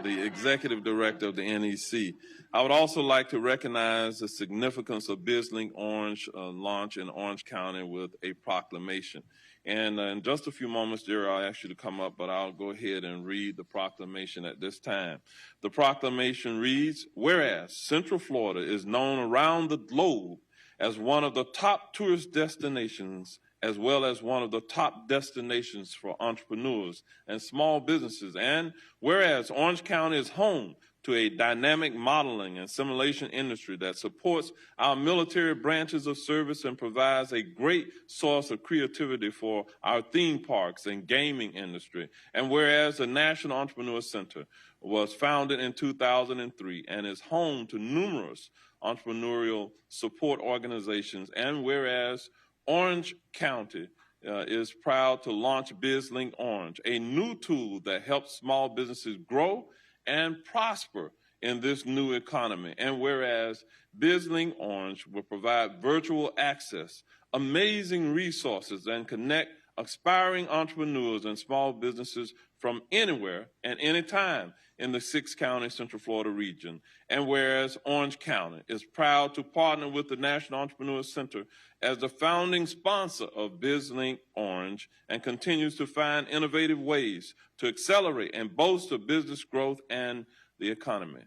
the executive director of the NEC. I would also like to recognize the significance of Bizlink Orange launch in Orange County with a proclamation. And in just a few moments, Jerry, I'll ask you to come up, but I'll go ahead and read the proclamation at this time. The proclamation reads, whereas Central Florida is known around the globe as one of the top tourist destinations, as well as one of the top destinations for entrepreneurs and small businesses. And whereas Orange County is home to a dynamic modeling and simulation industry that supports our military branches of service and provides a great source of creativity for our theme parks and gaming industry. And whereas the National Entrepreneur Center was founded in 2003 and is home to numerous entrepreneurial support organizations, and whereas Orange County is proud to launch Bizlink Orange, a new tool that helps small businesses grow and prosper in this new economy. And whereas Bizlink Orange will provide virtual access, amazing resources, and connect aspiring entrepreneurs and small businesses from anywhere and anytime in the 6-county Central Florida region. And whereas Orange County is proud to partner with the National Entrepreneur Center as the founding sponsor of Bizlink Orange and continues to find innovative ways to accelerate and bolster business growth and the economy.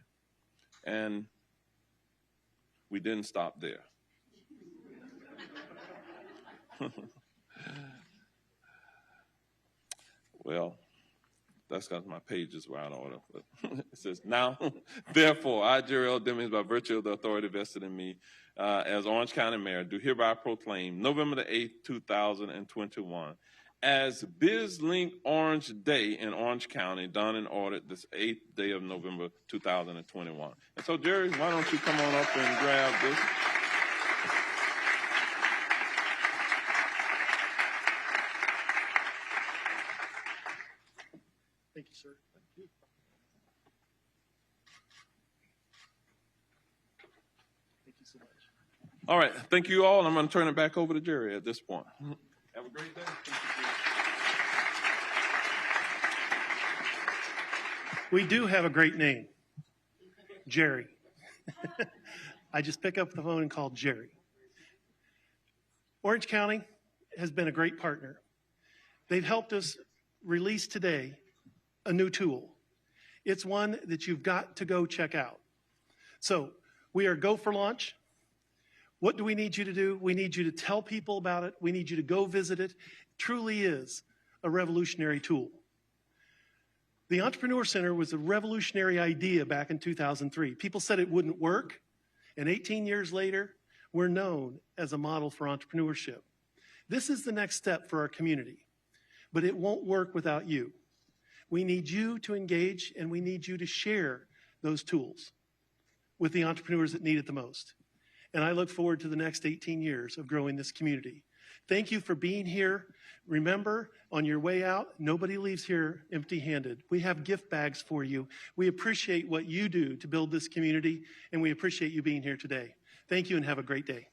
And we didn't stop there. Well, that's because my pages were out of order. But it says, now, therefore, I, Jerry L. Demings, by virtue of the authority vested in me as Orange County Mayor, do hereby proclaim November the 8th, 2021, as Bizlink Orange Day in Orange County, done and ordered this 8th day of November 2021. And so, Jerry, why don't you come on up and grab this? Thank you, sir. Thank you. Thank you so much. All right. Thank you all. I'm going to turn it back over to Jerry at this point. Have a great day. We do have a great name, Jerry. I just pick up the phone and call Jerry. Orange County has been a great partner. They've helped us release today a new tool. It's one that you've got to go check out. So we are go for launch. What do we need you to do? We need you to tell people about it. We need you to go visit it. It truly is a revolutionary tool. The Entrepreneur Center was a revolutionary idea back in 2003. People said it wouldn't work, and 18 years later, we're known as a model for entrepreneurship. This is the next step for our community, but it won't work without you. We need you to engage, and we need you to share those tools with the entrepreneurs that need it the most. And I look forward to the next 18 years of growing this community. Thank you for being here. Remember, on your way out, nobody leaves here empty-handed. We have gift bags for you. We appreciate what you do to build this community, and we appreciate you being here today. Thank you and have a great day.